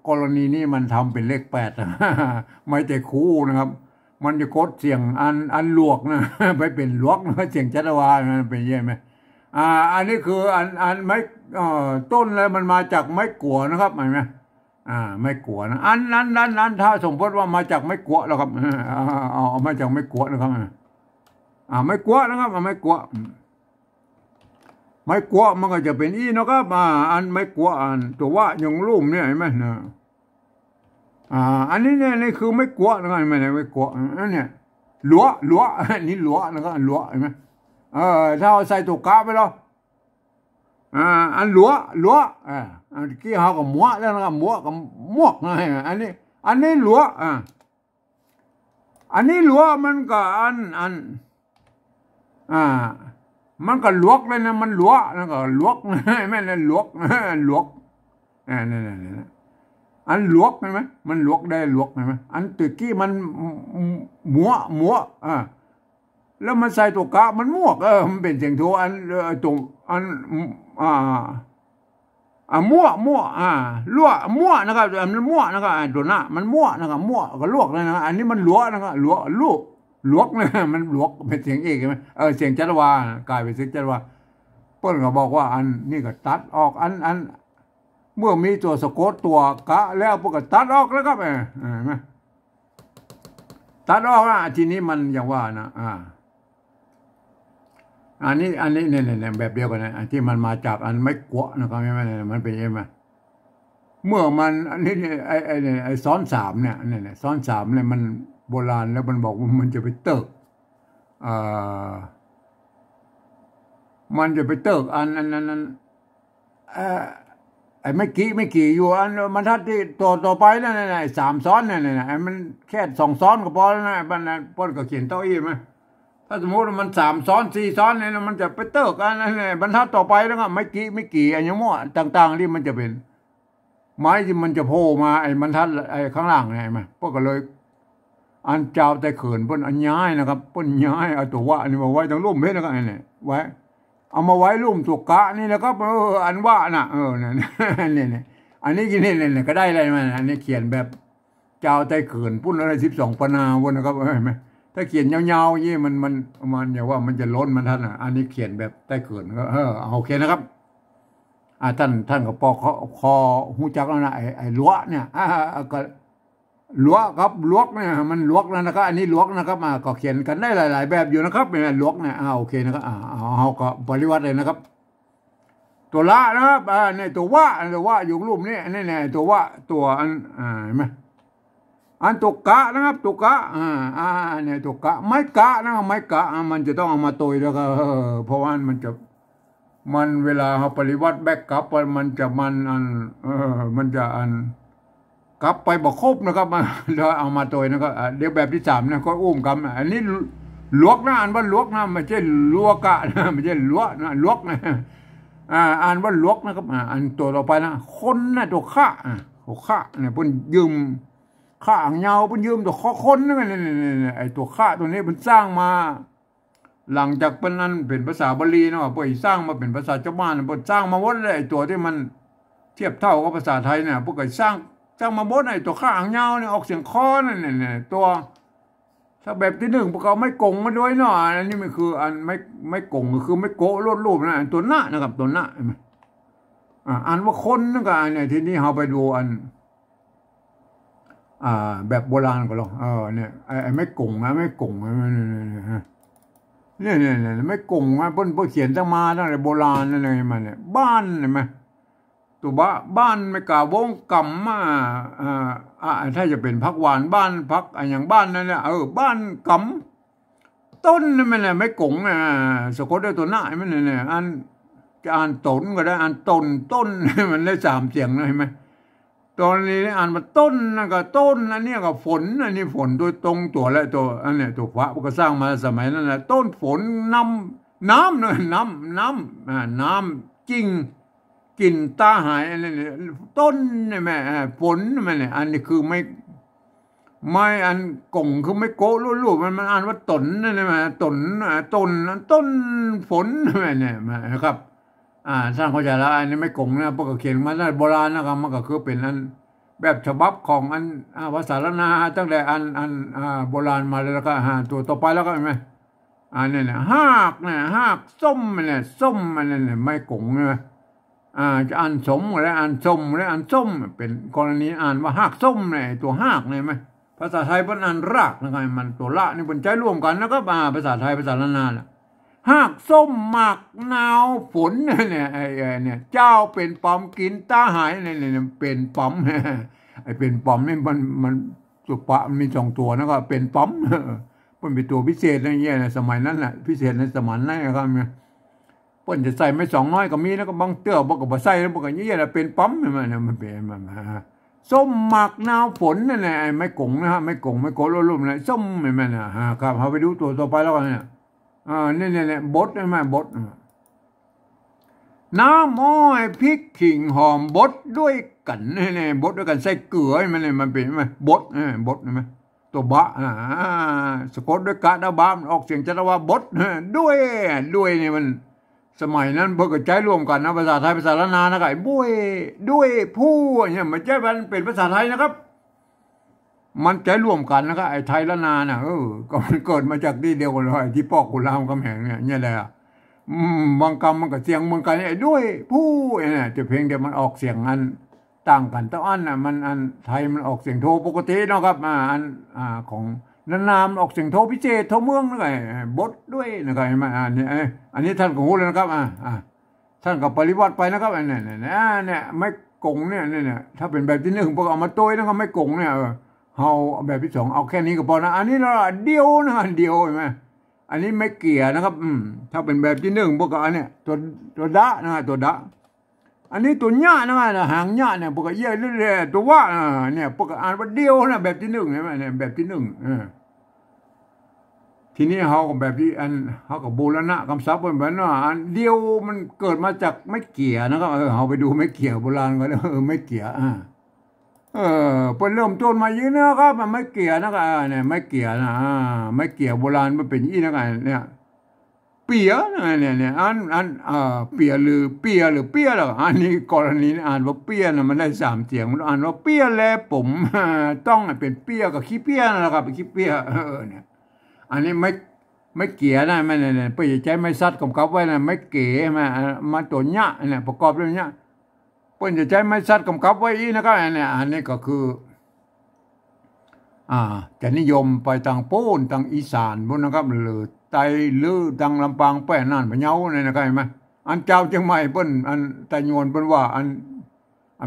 กรณีนี้มันทำเป็นเลข8ไม่แต่คู่นะครับมันจะกดเสียงอันลวกนะไปเป็นลวกนะเสียงจัตวานะเป็นยังไงอันนี้คืออันไม่ต้นเลยมันมาจากไม้กัวนะครับเห็นไหมไม้กัวนะอันนั้นถ้าสมมติว่ามาจากไม้กัวแล้วครับเอามาจากไม้กัวนะครับไม้กัวนะครับไม้กัวมันก็จะเป็นอีนะครับอันไม้กัวอันตัวว่าอย่างลุ่มเนี่ยเห็นไหมนะอันนี้เนี่ยนี่คือไม่กลัวนะครับไม่กลัวอันเนี่ยหลัวนี่หลัวนะครับหลัวเห็นไหมถ้าเอาใส่ตัวกาไปแล้วอันหลัวอันกี้เขากับมัวแล้วนะครับมัวกับมวกนะอันนี้หลัวอันนี้หลัวมันก็มันก็ลวกเลยนะมันหลัวแล้วก็ลวกไม่เลยลวกนี่อันลวกใช่ไหมมันลวกได้ลวกใช่ไหมอันตะกี้มันมัวแล้วมันใส่ตัวกะมันมวกมันเป็นเสียงโทอันตรงอันมั่วลั่วมั่วนะครับมันมั่วนะครับตัวหน้ามันมั่วนะครับมั่วก็ลวกเลยนะอันนี้มันลวกนะครับลวกเลยมันลวกเป็นเสียงเอกใช่ไหมเสียงจัตวากลายเป็นเสียงจัตวาเปิ้ลก็บอกว่าอันนี่ก็ตัดออกอันเมื่อมีตัวสะกดตัวกะแล้วพวกก็ตัดออกแล้วครับตัดออกทีนี้มันอย่างว่านะอันนี้เนี่ยแบบเดียวกันนะที่มันมาจากอันไม่กวนะครับไม่มันเป็นยังไงเมื่อมันอันนี้ไอ้ซ้อน3เนี่ยซ้อน3เนี่ยมันโบราณแล้วมันบอกว่ามันจะไปเติกมันจะไปเติกอันนั้นไอ้ไม่กี่อยู่อันมันทัดที่ต่อไปนั่น3 ซ้อนเนี่ยมันแค่2 ซ้อนก็พอแล้วนะป้นก็เขียนเต้าอี้ไหมถ้ าสมมติมัน3 ซ้อน 4 ซ้อนเนี่ยมันจะไปเติร์กันนั่นแหละบรรทัดต่อไปแล้วก็ไม่กี่อันยังมั่วต่างๆที่มันจะเป็นไม้ที่มันจะโผล่มาไอ้บรรทัดไอ้ข้างล่างเนี่ยมาพวกก็เลยอันเจ้าแต่เขินเพิ่นอันย้ายนะครับเพิ่นย้ายเอาตัวว่านี่มาไว้ตรงร่มเพชรแล้วก็นี่ไว้เอามาไว้ร่มตัวกะนี่แล้วก็อันว่าน่ะเนี่ยอันนี้กินนี่ก็ได้อะไรมาอันนี้เขียนแบบเจ้าแต่เขินพุ่นอะไร12 ปนาวนนะครับเห็นไหมถ้าเขียนยาวๆยี่มันอย่าว่ามันจะล้นมันท่านอ่ะอันนี้เขียนแบบใต้เขินก็โอเคนะครับท่านก็ปอกคอหูจักแล้วนะไอ้ลวกเนี่ยก็ลวกครับลวกเนี่ยมันลวกนะครับอันนี้ลวกนะครับก็เขียนกันได้หลายๆแบบอยู่นะครับเป็นลวกเนี่ยโอเคนะครับเอาก็ปริวัติเลยนะครับตัวละนะครับเนี่ยตัวว่าอยู่รูปนี้นี่ตัวว่าตัวอันเห็นไหมอันตุกะนะครับตุกะเนี่ยตุกะไม้กะนะครับไม้กะมันจะต้องเอามาตุยแล้วก็เพราะว่ามันเวลาเขาปริวัติแบกกลับมันจะมันจะกลับไปบอกครบนะครับแล้วเอามาตุยนะครับเดี๋ยวแบบที่3นะก็อุ้มกันอันนี้ลวกนะอ่านว่าลวกนะไม่ใช่ลวกะนะไม่ใช่ลวกนะลวกนะอ่านว่าลวกนะครับอันตัวต่อไปนะคนนะตัวข้าเนี่ยเพิ่นยืมข้าอ่างเงาเพิ่นยืมตัวคนนั่นไอ้ตัวข้าตัวนี้เพิ่นสร้างมาหลังจากเป็นนั้นเป็นภาษาบาลีเนาะเพิ่นสร้างมาเป็นภาษาชาวบ้านเพิ่นสร้างมาหมดเลยไอ้ตัวที่มันเทียบเท่ากับภาษาไทยเนี่ยพวกก็สร้างมาหมดไอ้ตัวข้าอ่างเงาเนี่ยออกเสียงคอนั่นตัวถ้าแบบที่1พวกเขาไม่กงมาด้วยเนาะอันนี้มันคืออันไม่กงก็คือไม่โกะลดรูปนะตัวหน้านะครับตัวหน้าอ่านว่าคนนั่นก็เนี่ยทีนี้เราไปดูอันแบบโบราณก็ลองเนี่ยไอ้ไม่กงนะไม่กงเนี่ยไม่กงนะเพิ่นเขียนตั้งมาตั้งแต่โบราณนั่นเลยมันเนี่ยบ้านเห็นไหมตัวบ้านไม่กล่าววงกำถ้าจะเป็นพักหวานบ้านพักอย่างบ้านนั่นแหละบ้านกำต้นนั่นมันไม่กงสะกดด้วยตัวหน้ามันเนี่ยอันจะอ่านตนก็ได้อ่านต้นมันได้3 เสียงนะเห็นไหมตอนนี้อ่านมาต้นนั่นก็ต้นอันนี้ก็ฝนอันนี้ฝนโดยตรงตัวและตัวอันนี้ตัวพระก็สร้างมาสมัยนั้นแหละต้นฝนน้ำเลยน้ำจริงกลิ่นตาหายอะไรเนี่ยต้นนี่แม่ฝนมันเนี่ยอันนี้คือไม่อันกงคือไม่โกะลูกมันอ่านว่าตนนั่นแหละต้นฝนเนี่ยนะครับสร้างเข้าใจแล้วอันนี้ไม่กงนะพวกเขียนมาตั้งแต่โบราณนะครับมันก็คือเป็นอันแบบฉบับของอันภาษาละนาตั้งแต่อันโบราณมาแล้วก็ตัวต่อไปแล้วก็เห็นไหมเนี่ยหากส้มเนี่ยไม่กงนะจะอ่านสมหรืออ่านส้มเป็นกรณีอ่านว่าหากส้มเนี่ยตัวหากเนี่ยไหมภาษาไทยเป็นอ่านรากนะครับมันตัวละนี่เป็นใจร่วมกันนะครับภาษาไทยภาษาละนาหากส้มหมากนาวฝนเนี่ยเนี่ยเจ้าเป็นปอมกินตาหายเนี่ยเป็นปอมไอ้เป็นปอมนี่มันสุปะมี2 ตัวนะก็เป็นปอมมันเป็นตัวพิเศษอะไรเงี้ยสมัยนั้นแหละพิเศษในสมัยนั้นนะครับเปิ้นจะใส่ไม่2 น้อยก็มีแล้วก็บางเตื้อบ่ก็บ่ใส่แล้วบ่ก็ยี่น่ะเป็นปั๊มมันเป็นส้มหมักนาวฝนนั่นแหละไม่กงนะฮะไม่กงไม่โกลุ่มๆเลยส้มมันน่ะครับเฮาไปดูตัวต่อไปแล้วกันเนี่ยนี่บดใช่มั้ยบดน้ำอ้อยพริกขิงหอมบดด้วยกันนี่บดด้วยกันใส่เกลือมันเป็นมั้ยบดใช่มั้ยตัวบะสะกดด้วยกะดะบะออกเสียงจะว่าบดด้วยนี่มันสมัยนั้นพวกก็ใจร่วมกันนะภาษาไทยภาษาละนานะครับด้วยผู้เนี่ยมันใช่มันเป็นภาษาไทยนะครับมันใจร่วมกันนะครับไอ้ไทยละนาน่ะก็มันเกิดมาจากที่เดียวกันเลยที่ปอกกุลามกำแหงเนี่ยแหละบางคำมันก็เสียงเหมือนกันไอ้ด้วยผู้เนี่ยจะเพียงแต่มันออกเสียงอันต่างกันแต่อันน่ะมันอันไทยมันออกเสียงโทปกตินะครับอันของนามออกเสียงโทพิเศษโทเมืองนั่นไงบดด้วยนะครับอันนี้ท่านก็รู้เลยนะครับท่านก็ปริวัติไปนะครับเนี่ยไม่กงเนี่ยถ้าเป็นแบบที่1พวกเอามาต้ยนะครับไม่กงเนี่ยเฮาแบบที่2เอาแค่นี้ก็พอนะอันนี้เราเดียวนะเดียวเห็นไหมอันนี้ไม่เกี่ยนะครับถ้าเป็นแบบที่1พวกอันเนี่ยตัวดะนะตัวดะอันนี้ตัวหญ้านะหางหญ้าเนี่ยพวกเยี่ยเรื่อยๆตัวว่าเนี่ยพวกอ่านว่าเดียวนะแบบที่1ใช่ไหมเนี่ยแบบที่1 ทีนี้เขาก็แบบที่อันเขาก็บูรณะคำศัพท์เหมือนว่าอันเดียวมันเกิดมาจากไม่เกี่ยนะครับเขาไปดูไม่เกี่ยโบราณก็เลยไม่เกี่ยเป็นเริ่มต้นมาอย่างนี้นะครับมันไม่เกี่ยนะครับเนี่ยไม่เกี่ยนะไม่เกี่ยโบราณมันเป็นยี่นะครับเนี่ยเปียเนี่ยอันเปียหรือเปียหรือเปียหรออันนี้กรณีอ่านว่าเปียนะมันได้3เสียงมันอ่านว่าเปียแลผมต้องเป็นเปียกับขี้เปียนะครับขี้เปียเนี่ยอันนี้ไม่เกี่ยนะไม่เนี่ยเพื่อใจไม่ซัดกับไว้นะไม่เก๋มาตัวเนี้ยเนี่ยประกอบด้วยเนี้ยเพื่อจะใจไม่ซัดกับไว้อีนะครับเนี่ยอันนี้ก็คือจะนิยมไปทางโป้นทางอีสานพวกนะครับหรือไตลือทางลำปางแป้น่านพะเยาเนี่ยนะครับเห็นไหมอันเจ้าเชียงใหม่เปิ้นอันไตโยนเปิ้นว่าอัน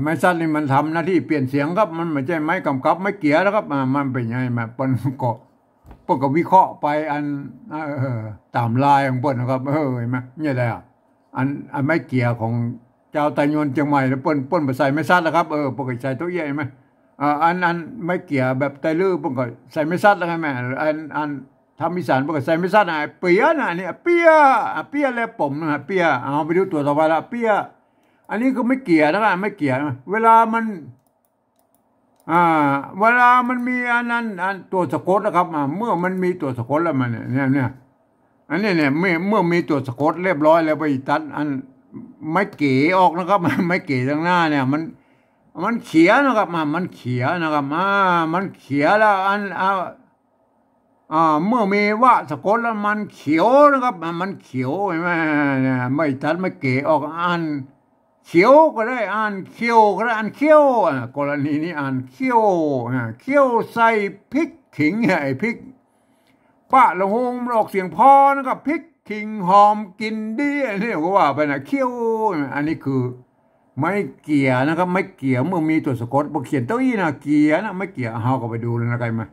ไม้ซัดนี่มันทำหน้าที่เปลี่ยนเสียงครับมันไม่ใช่ไม้กำกับไม่เกี่ยแล้วครับมันเป็นยังไงมาเปิ้นก็วิเคราะห์ไปอันตามลายของเปิ้นนะครับเห็นไหมนี่แหละอันไม่เกี่ยของเจ้าไตโยนเชียงใหม่แล้วเปิ้นไปใส่ไม้ซัดแล้วครับปกติใส่ตัวใหญ่ไหมอันไม่เกี่ยแบบไตลื้อเปิ้นก็ใส่ไม้ซัดแล้วไงแม่อันทำอีสานเปิ้นก็ใส่ไม้ซัดเปียนะเนี่ยเปียแล้วผมนะเปียเอาไปดูตัวต่อไปละเปียอันนี้ก็ไม่เกี่ยนะครับไม่เกี่ยเวลามันมีอันนั้นตัวสะกดนะครับเมื่อมันมีตัวสะกดแล้วมันเนี่ยอันนี้เนี่ยเมื่อมีตัวสะกดเรียบร้อยแล้วไปตัดอันไม่เก๋ออกนะครับไม่เก๋ทางหน้าเนี่ยมันเขียนะครับมันเขียนะครับมันเขียแล้วเมื่อมีว่าสะกดแล้วมันเขียวนะครับมันเขียวเห็นไหมเนี่ยไม่ตัดไม่เก๋ออกเขียวก็ได้เขียวก็ได้เขียวกรณีนี้เขียวใส่พริกขิงไอ้พริกป้าละหงออกเสียงพอนะครับพริกขิงหอมกินดีนี่ก็ว่าไปนะเขียวอันนี้คือไม่เกี่ยนะครับไม่เกี่ยเมื่อมีตัวสะกดพอเขียนเต้าอี้นะเกี่ยนะไม่เกี่ยเฮาก็ไปดูเลยนะไกมา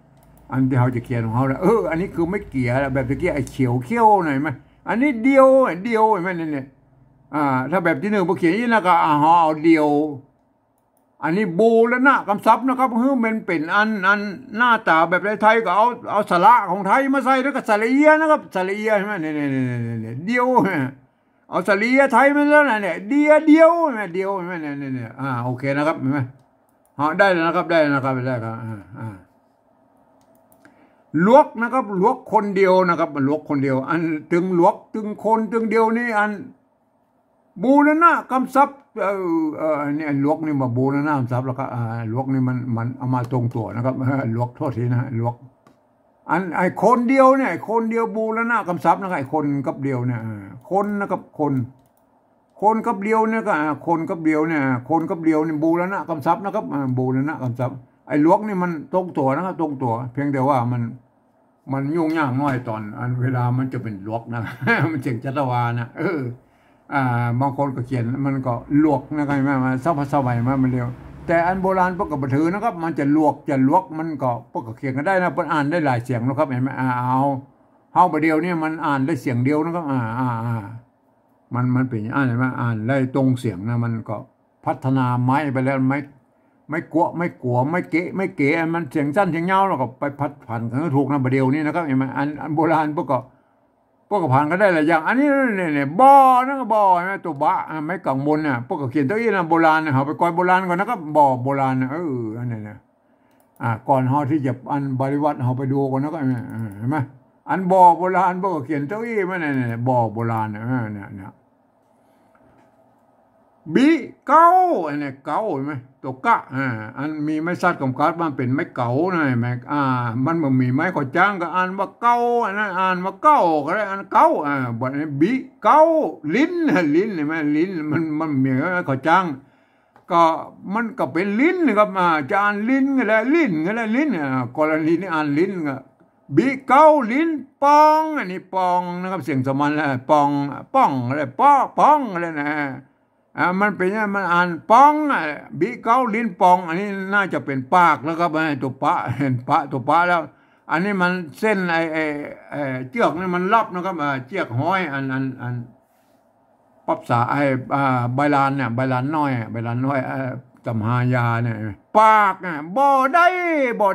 อันที่เฮาจะเขียนของเฮาอันนี้คือไม่เกี่ยแบบตะกี้ไอ้เขียวหน่อยไหมอันนี้เดียวเห็นไหมเนี่ยถ้าแบบที่หนึ่งพอเขียนนี่นะก็เอาเดียวอันนี้บูรณะคำศัพท์นะครับมันเป็นอันหน้าตาแบบไทยก็เอาสระของไทยมาใส่แล้วก็สระเอียนะครับสระเอียใช่ไหมเนี่ยเดียวเอาสระเอียไทยมาแล้วเนี่ยเดียวเดียวใช่ไหมเนี่ยโอเคนะครับเห็นไหมได้แล้วนะครับได้ครับลวกนะครับลวกคนเดียวนะครับลวกคนเดียวอันถึงลวกถึงคนถึงเดียวนี่อันบูรณะคำศัพท์เนี่ยลวกนี่มาบูรณะคำศัพท์แล้วก็ลวกนี่มันเอามาตรงตัวนะครับลวกโทษทีนะลวกไอ้คนเดียวเนี่ยคนเดียวบูรณะคำศัพท์นะครับไอ้คนกับเดียวเนี่ยคนนะครับคนกับเดียวเนี่ยก็คนกับเดียวเนี่ยคนกับเดียวนี่บูรณะคำศัพท์นะครับบูรณะคำศัพท์ไอ้ลวกนี่มันตรงตัวนะครับตรงตัวเพียงแต่ว่ามันยุ่งยากน้อยตอนเวลามันจะเป็นลวกนะมันเจ๋งจัตวานะบางคนก็เขียนมันก็ลวกนะครับมาซับซ้ำมามันเร็วแต่อันโบราณพวกกับถือนะครับมันจะลวกมันก็พวกก็เขียนกันได้นะมันอ่านได้หลายเสียงนะครับเห็นไหมเฮาประเดียวเนี่ยมันอ่านได้เสียงเดียวนะครับมันเป็นเห็นไหมอ่านได้ตรงเสียงนะมันก็พัฒนาไม้ไปแล้วไม่กลัวไม่เก๋มันเสียงสั้นเสียงยาวแล้วก็ไปพัดผ่านกันถูกนะประเดียวนี้นะครับเห็นไหมอันโบราณพวกก็ผ่านก็ได้หลายอย่างอันนี้เนี่ยบ่อนะบ่อนะตัวบะไม่กังวลเนี่ยพวกก็เขียนตัวอี้นะโบราณนะเขาไปก่อนโบราณก่อนนะครับบ่อโบราณนะอันนี้นะก่อนเขาที่จะอันบริวัติเขาไปดูก่อนนะก็เห็นไหมอันบ่อโบราณพวกก็เขียนตัวอี้มาเนี่ยบ่อโบราณเนี่ยบีเก้าอันนี้เก้าเห็นไหมตัวกะอันมีไม้ซัดกับการ์ดมันเป็นไม้เก่านะแม็กมันมีไม้ขอจ้างก็อ่านว่าเก้าอันนั้นอ่านว่าเก้าก็ได้อันเก้าบัดนี้บีเก้าลิ้นเห็นไหมลิ้นมันมีขอจ้างก็มันก็เป็นลิ้นนะครับจะอ่านลิ้นก็ได้ลิ้นกรณีนี้อ่านลิ้นก็บีเก้าลิ้นปองอันนี้ปองนะครับเสียงสมันแล้วปองอะไรป้องอะไรนะมันเป็นมันอ่านปองบีเก้าลิ้นปองอันนี้น่าจะเป็นปากแล้วครับตัวปะเห็นตัวปะแล้วอันนี้มันเส้นไอเชือกนี่มันรับนะครับเชือกห้อยอันปับษาใบลานเนี่ยใบลานน้อยจำหายาเนี่ยปากบ่ไ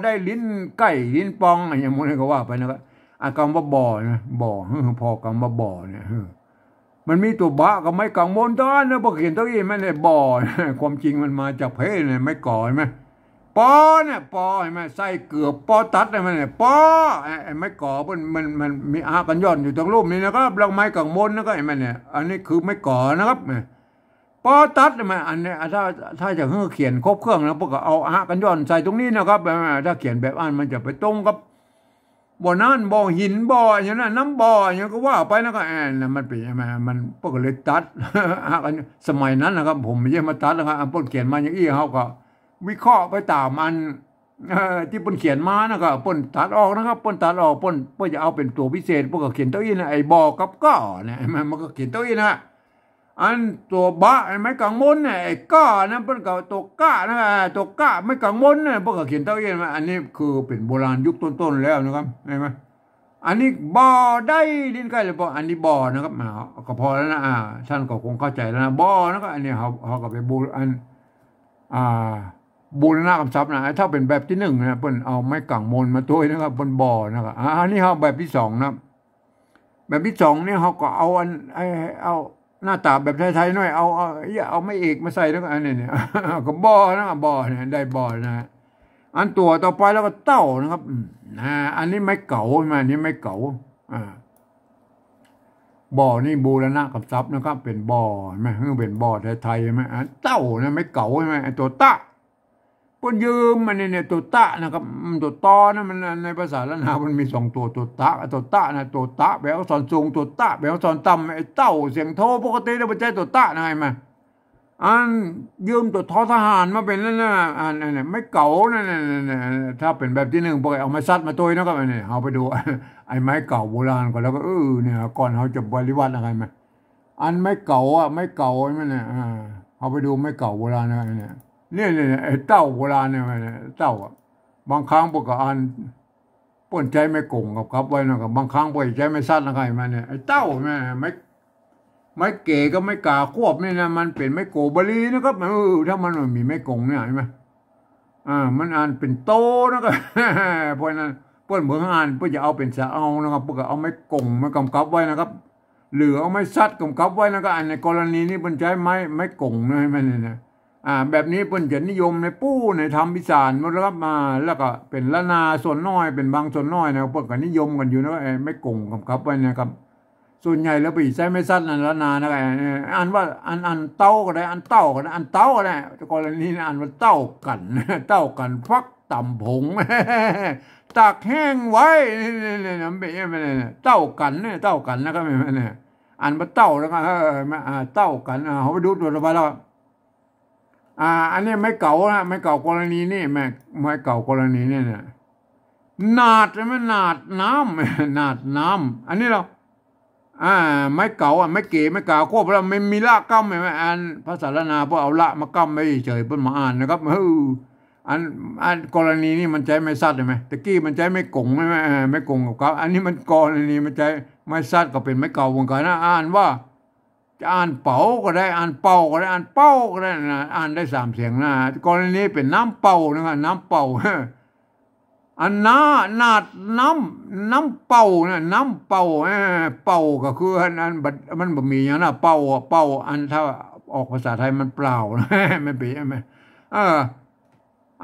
ด้ลิ้นไก่ลิ้นปองอย่างมันก็ว่าไปนะครับ คำว่าบ่อนะบ่อพอคำว่าบ่อเนี่ยมันมีตัวบะกับไม้กังมนตอนนะพอเขียนตัวอีไม่ได้บ่อความจริงมันมาจากเพเนี่ยไม่ก่อไหมปอเนี่ยปอใช่ไหมไส้เกือบปอตัดใช่ไหมเนี่ยปอไม่ก่อมันมีอากันย่อนอยู่ตรงรูปนี้นะครับแล้วไม้กังมนนะก็ใช่ไหมเนี่ยอันนี้คือไม่ก่อนะครับปอตัดใช่ไหมอันนี้ถ้าจะเขียนครบเครื่องนะพวกก็เอาอากันย่อนใส่ตรงนี้นะครับถ้าเขียนแบบอันมันจะไปตรงกับบ่อนั่นบ่อหินบ่ออย่างนั้นน้ำบ่ออย่างนี้ก็ว่าไปนะก็นะมันเป็นยังไงมันพวกก็เลยตัดกันสมัยนั้นนะครับผมไม่ใช่มาตัดนะครับพวกเขียนมาอย่างอี้เขาก็วิเคราะห์ไปตามมันที่ปนเขียนมานะครับปนตัดออกนะครับปนตัดออกปนจะเอาเป็นตัวพิเศษพวกก็เขียนตัวอี้นะไอ้บ่อกับก้อเนี่ยมันก็เขียนตัวอี้นะอันตัวบะไม่กังมนเนี่ยไอ้ก้านะเพิ่นก็ตัวก้านะตัวก้าไม่กังมนเนี่ยพวกก็เขียนเต้าเย็นมาอันนี้คือเป็นโบราณยุคต้นๆแล้วนะครับเห็นไหมอันนี้บ่อได้ดินใกล้เลยบ่อันนี้บ่อนะครับก็พอแล้วนะท่านก็คงเข้าใจแล้วนะบ่อนะครับอันนี้เขาก็ไปบูรณะคำศัพท์นะถ้าเป็นแบบที่หนึ่งนะเพิ่นเอาไม้กังมนมาตัวนะครับบนบ่อนะครับอันนี้เขาแบบที่สองนะแบบที่สองนี่เขาก็เอาเอาหน้าตาแบบไทยๆหน่อยเอาไม่เอกมาใส่แล้วก็อันนี้เนี่ยก็บ่อนะบ่อเนี่ยได้บ่อนะอันตัวต่อไปแล้วก็เต้านะครับอันนี้ไม่เก่าใช่ไหมอันนี้ไม่เก่าบ่อนี่บูรณะกับทรัพย์นะครับเป็นบ่อใช่ไหมเป็นบ่อไทยๆใช่ไหมเต้านะไม่เก่าใช่ไหมตัวตะปนยืมมันเนี่ยตัวตะนะครับตัวตอนะมันในภาษาละนามันมีสองตัวตะตัวตะนะตัวตะแปลว่าสอนสูงตัวตะแปลว่าสอนต่ำไอ้เต้าเสียงโทปกติเราไม่ใช่ตัวตะนะไงมาอันยืมตัวทอทหารมาเป็นนั่นนะอันนี้ไม่เก่านั่นถ้าเป็นแบบที่หนึ่งพวกเอาไม้ซัดมาตัวนะครับเนี่ยเอาไปดูไอ้ไม้เก่าโบราณก่อนแล้วก็เนี่ยก่อนเขาจะบริวัติอะไรมาอันไม้เก่าไม่เก่าใช่ไหมเนี่ยเอาไปดูไม้เก่าโบราณอะไรเนี่ยเนี่ยไอ้เต้าโบราณเนี่ยเต้าบางครั้งพวกก็อ่านป้นใจไม่กงกับไว้นะครับบางครั้งพวกใจไม่สั้นอะไรมาเนี่ยไอ้เต้าไม่เก๋ก็ไม่กาควบนี่นะมันเป็นไม่โกบลีนะครับถ้ามันมีไม่กงเนี่ยใช่ไหมมันอ่านเป็นโตนะครับเพราะนั้นเพื่อนเมืองอ่านเพื่อจะเอาเป็นสะเอานะครับเพื่อเอาไม่กงมากำกับไว้นะครับหรือเอาไม่ซัดกำกับไว้นะครับในกรณีนี้มันใช้ไม่กงนะใช่ไหมเนี่ยแบบนี้เพิ่นจะนิยมในปู้ในธรรมวิสานมารับมาแล้วก็เป็นละนาส่วนน้อยเป็นบางส่วนน้อยนะเพิ่นก็นิยมกันอยู่นะไม่กงกับไว้นะครับส่วนใหญ่แล้วไปใช้ไม่สั้นละนานะอ่านว่าอันเต้าก็ได้อันเต้าก็ได้อันเต้าก็ได้กรณีนี้อ่านว่าเต้ากันเต้ากันฟักต่ำผงตากแห้งไว้เนี่ยไม่เต้ากันเนี่ยเต้ากันนะครับเนี่ยอ่านว่าเต้าแล้วก็เต้ากันเขาไปดูตัวต่อไปแล้วอันนี้ไม่เก่านะไม่เก่ากรณีนี่ไม่เก่ากรณีนี่เนี่ยนาดใช่ไหมนาดน้ำนาดน้ำอันนี้เราไม่เก่าไม่เก๋ไม่เก่าควบแล้วไม่มีละกั้มไหมอันภาษาละนาพวกเอาละมากั้มไม่เฉยเพิ่นมาอ่านนะครับอันกรณีนี้มันใช้ไม่ซัดใช่ไหมตะกี้มันใช้ไม่กงไม่กงกับเขาอันนี้มันกรณีมันใช้ไม่ซัดก็เป็นไม่เก่าเหมือนกันนะอ่านว่าจะอ่านเป๋าก็ได้อ่านเป่าก็ได้อ่านเป้าก็ได้นะอ่านได้สามเสียงนะกรณีเป็นน้ำเป่านะครับน้ำเป่าอันนาดน้ำเป่านะน้ำเป่าเป่าก็คือมันบ่มีอย่างนะเป่าอันถ้าออกภาษาไทยมันเปล่าไม่เป็นไหม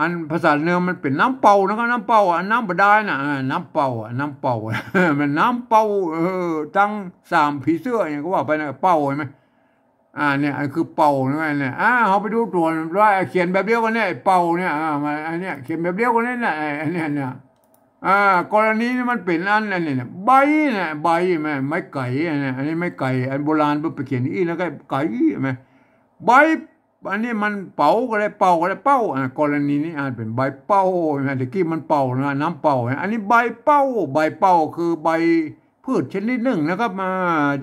อันภาษาเนื้อมันเป็นน้ำเป่านะครับน้ำเป่าอันน้ำบาดาลนะน้ำเป่ามันน้ำเป่าตั้งสามผีเสื้ออย่างก็ว่าไปนะเป่าใช่ไหมเนี่ยอันคือเป่าเนี่ยเขาไปดูตัวว่าเขียนแบบเดียวกันเนี่ยเป่าเนี่ยมาอันเนี้ยเขียนแบบเดียวกันเนี่ยอันเนี้ยเนี่ยกรณีนี้มันเป็นอันเนี่ยใบเนี่ยใบไม่ไก่อันนี้ไม่ไก่อันโบราณไปเขียนอีแล้วก็ไก่ไหมใบอันนี้มันเป่าก็ได้เป่าก็ได้เป่ากรณีนี้เป็นใบเป่าตะกี้มันเป่านะน้ำเป่าอันนี้ใบเป่าคือใบพืชชนิดหนึ่งนะครับ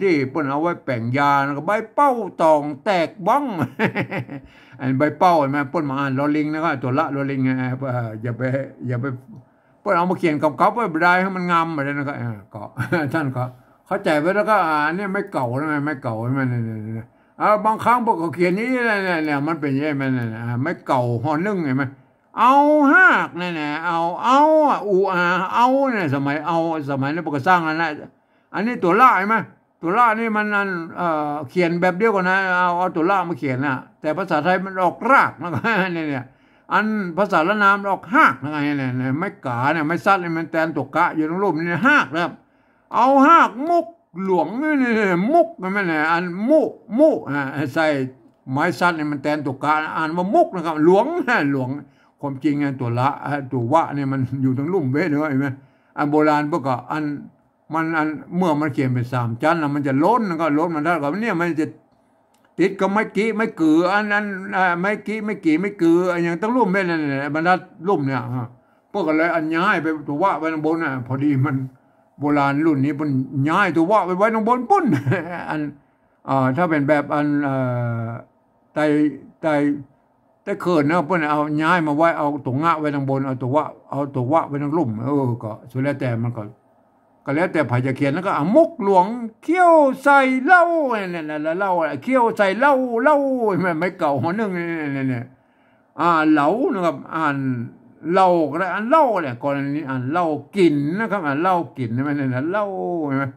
ที่เปิ้นเอาไว้แป่งยานะครับใบเป้าตองแตกบ้องอันใบเป้าเห็นไหมเปิ้นมาอ่านลอลิงนะครับตัวละลอลิงอย่าไปเปิ้นเอามาเขียนกับไว้บ่ได้ให้มันงามอะไรนะครับก็ท่านก็เข้าใจไว้แล้วก็อันนี้ไม่เก่านะไม่เก่าใช่ไหมบางครั้งพวกเขาเขียนนี้เนี่ยมันเป็นยังไงมันไม่เก่าหอนึ่งเห็นไหม เอาหากเนี่ยเอาอูเอาเนี่ยสมัยนั้นพวกก็สร้างแล้วนะอันนี้ตัวละใช่ไหมตัวละนี่มันเขียนแบบเดียวกันนะเอาตัวละมาเขียนนะแต่ภาษาไทยมันออกรากนะเนี่ยอันภาษาละนามออกหากนะไงเนี่ยไม่กาเนี่ยไม่ซัดเนี่ยมันแทนตัวกะอยู่ตรงรูปนี่หากนะครับเอาหากมุกหลวงนี่มุกมันเนี่ยอันมุใส่ไม้ซัดเนี่ยมันแทนตัวกะอ่านว่ามุกนะครับหลวงความจริงตัวละตัววะเนี่ยมันอยู่ตรงลุ่มเว้ยเนอะเห็นไหมอันโบราณพวกก็มันเมื่อมันเขียนเป็น3 ชั้นแล้วมันจะล้นก็ล้นมันเท่ากับเนี่ยมันจะติดก็ไม่กี้ไม่กืออันนั้นไม่กี้ไม่กืออย่างต้องลุ่มเว้ยเนี่ยบรรทัดลุ่มเนี่ยพวกก็เลยอันย้ายไปตัววะไว้ตรงบนน่ะพอดีมันโบราณรุ่นนี้มันย้ายตัววะไปไว้ตรงบนปุ้นอันถ้าเป็นแบบอันไต่เขินนะเพื่อนเอาย้ายมาไว้เอาตัวงะไว้ทางบนเอาตัววะไว้ทางลุ่มก็สุดแล้วแต่มันก็แล้วแต่ไผจะเขียนแล้วก็มุกหลวงเขี้ยวใส่เหล้าเนี่ยเหล้าเขี้ยวใส่เหล้าไม่เก่าหัวนึงเนี่ยเหลานะครับเหล้าก็ได้เหล้าเนี่ยก่อนนี้เหล้ากินนะครับเหล้ากินใช่ไหมเนี่ยเหล้า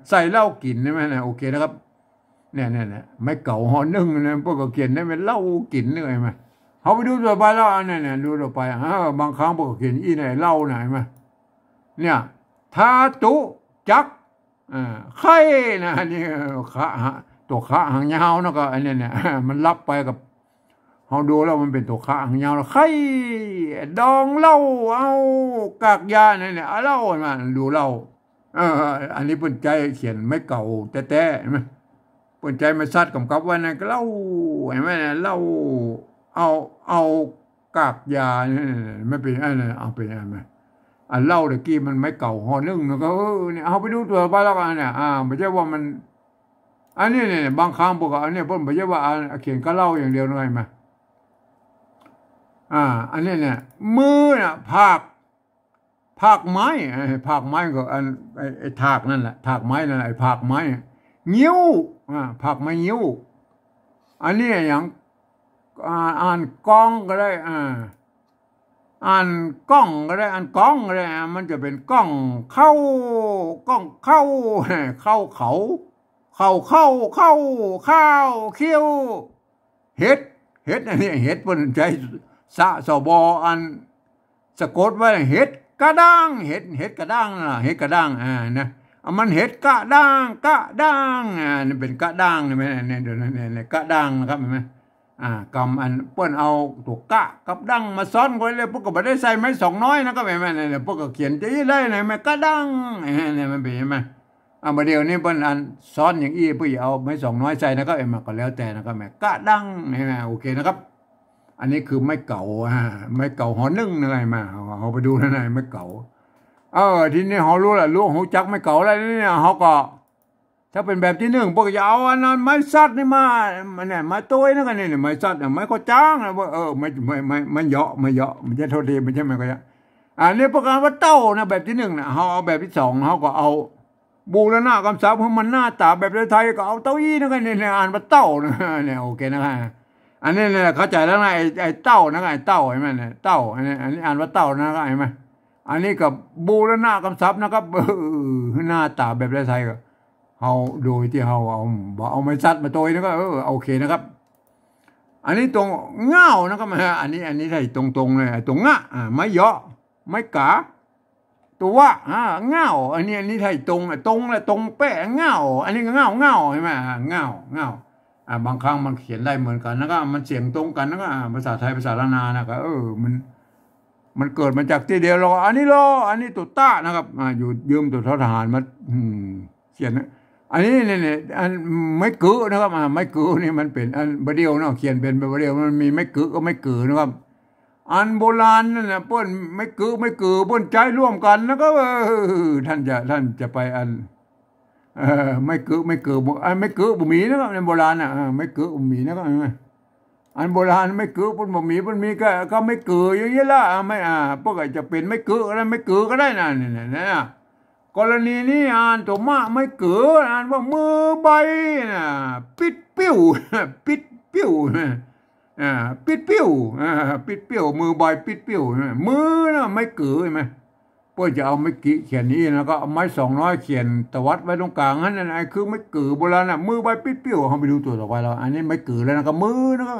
ใส่เหล้ากินใช่ไหมเนี่ยโอเคนะครับเนี่ยไม่เก่าหัวนึงเนี่ยพวกก็เขียนได้เป็นเหล้ากินเลยไหมเขาไปดูตัวไปแล้วเนี่ยดูตัวไปบางครั้งพวกเขียนอีไหนเล่าไหนมาเนี่ยทาตุจักไข่นะนี่ขาตัวขาหางยาวนะก็อันนี้เนี่ยมันรับไปกับเขาดูแล้วมันเป็นตัวขาหางยาวไข่ดองเหล้าเอากากยาเนี่ยเหล้ามาดูเหล้าอันนี้ปุ่นใจเขียนไม่เก่าแต่เห็นไหมปุ่นใจมาซัดกับไว้นะก็เหล้าเห็นไหมเนี่ยเหล้าเอากากยาเนี่ยไม่เป็นอะไรเอาเป็นอะไรเหล้าตะกี้มันไม่เก่าห่อนึ่งนะก็เนี่ยเอาไปดูตัวไปแล้วกันเนี่ยไม่ใช่ว่ามันอันนี้เนี่ยบางครั้งพวกอันนี้พวกไม่ใช่ว่าเขียนก็เหล้าอย่างเดียวเลยมาอันนี้เนี่ยมือน่ะภาคไม้ก็ไอ้ถากนั่นแหละถากไม้นั่นแหละไอ้ภาคไม้งิ้วภาคไม้งิ้วอันนี้อย่างอ่านกล้องก็ได้อ่านกล้องก็ได้อ่านกล้องก็ได้มันจะเป็นกล้องเข้ากล้องเข้าเขาข้าวเขี้ยวเฮ็ดอันนี้เฮ็ดเพิ่นใจสบอันสะกดไว้เฮ็ดกระด้างเฮ็ดกระด้างน่ะเฮ็ดกระด้างนะมันเฮ็ดกระด้างนี่เป็นกระด้างใช่มั้ยเนี่ยเดี๋ยวนี้กระด้างนะครับเห็นมั้ยกำอันเปิ้นเอาตัวกะกับดังมาซ้อนไว้เลยพวกก็บ่ได้ใส่ไม้สองน้อยนะก็แม่เนี่ยพวกก็เขียนจะได้ไหนแม่กะดังเนี่ยมันเป็นมั้ยมาเดี๋ยวนี้เปิ้นอันซ้อนอย่างอี้ผู้เอาไม้สองน้อยใส่นะก็มาก็แล้วแต่นะครับแม่กะดังนี่โอเคนะครับอันนี้คือไม้เก่าไม่เก่าหอนึ่งอะไรมาเอาไปดูนั่นน่ะไม้เก่าทีนี้เฮารู้แล้วฮู้จักไม้เก่าแล้วเนี่ยเฮาก็ถ้าเป็นแบบที่1พวกจะเอาอันนั้นไม้ซัดนี่มาเนี่ยไม้ต้ยนั่นกันนี่ไม้ซัดไม้ก็จ้างนะว่าไม่เหยาะมันจะโทษดีมันใช่ไหมก็อันนี้ประการว่าเต้านะแบบที่1นะเฮาเอาแบบที่2เฮาก็เอาบูรณะคำศัพท์ให้มันหน้าตาแบบไทยก็เอาเต้าอี้นั่นกันนี่อ่านว่าเต้านะเนี่ยโอเคนะครับอันนี้เนี่ยเข้าใจแล้วนะไอ้เต้านะไอ้เต้าเห็นไหมเนี่ยเต้าอันนี้อ่านว่าเต้านะเห็นไหมอันนี้กับบูรณะคำศัพท์นะครับหน้าตาแบบไทยก็เฮาโดยที่เฮาเอาไม้ซัดมาโตยนะก็โอเคนะครับอันนี้ตรงเง่านะครับอันนี้ใช่ตรงเลยตรงงะไม่เหยาะไม่กะตัวว่าเง่าอันนี้ใช่ตรงและตรงเป๊ะเง่าอันนี้ก็เง่าใช่ไหมเง่าบางครั้งมันเขียนได้เหมือนกันนะครับมันเสียงตรงกันนะครับภาษาไทยภาษาละนานะครับมันเกิดมาจากที่เดียวอันนี้ตัวต้านะครับอยู่ยืมตัวทหารมาเขียนอันนี้เนี่ยอันไม่กือนะครับไม่กือนี่มันเป็นอันบเดียวเนาะเขียนเป็นบเดียวมันมีไม่กือก็ไม่กือนะครับอันโบราณนั่นน่ะเปิ้นไม่กือเปิ้นใจร่วมกันแล้วก็ท่านจะไปอันไม่กืออันไม่กือบ่มีนะครับในโบราณน่ะไม่กือบ่มีนะครับอันโบราณไม่กือเปิ้นบ่มีเปิ้นมีก็ไม่กืออย่างนี้ล่ะไม่พวกจะเป็นไม่กืออะไรไม่กือก็ได้นะเนี่ยกรณีนี้อ่านตัวมะไม่เกิดอ่านว่ามือใบนะปิดปิ้ว ปิดปิ้วปิดปิ้วมือใบปิดปิ้วมือนะไม่เกือใช่ไหมเพื่อจะเอาไม่กี่เขียนนี้แล้วก็เอาไม้200เขียนตวัดไว้ตรงกลางนั่นไอ้คือไม่เกือโบราณน่ะมือใบปิดปิ้วเขาไปดูตัวต่อไปแล้วอันนี้ไม่เกือแล้วนะก็มือนะครับ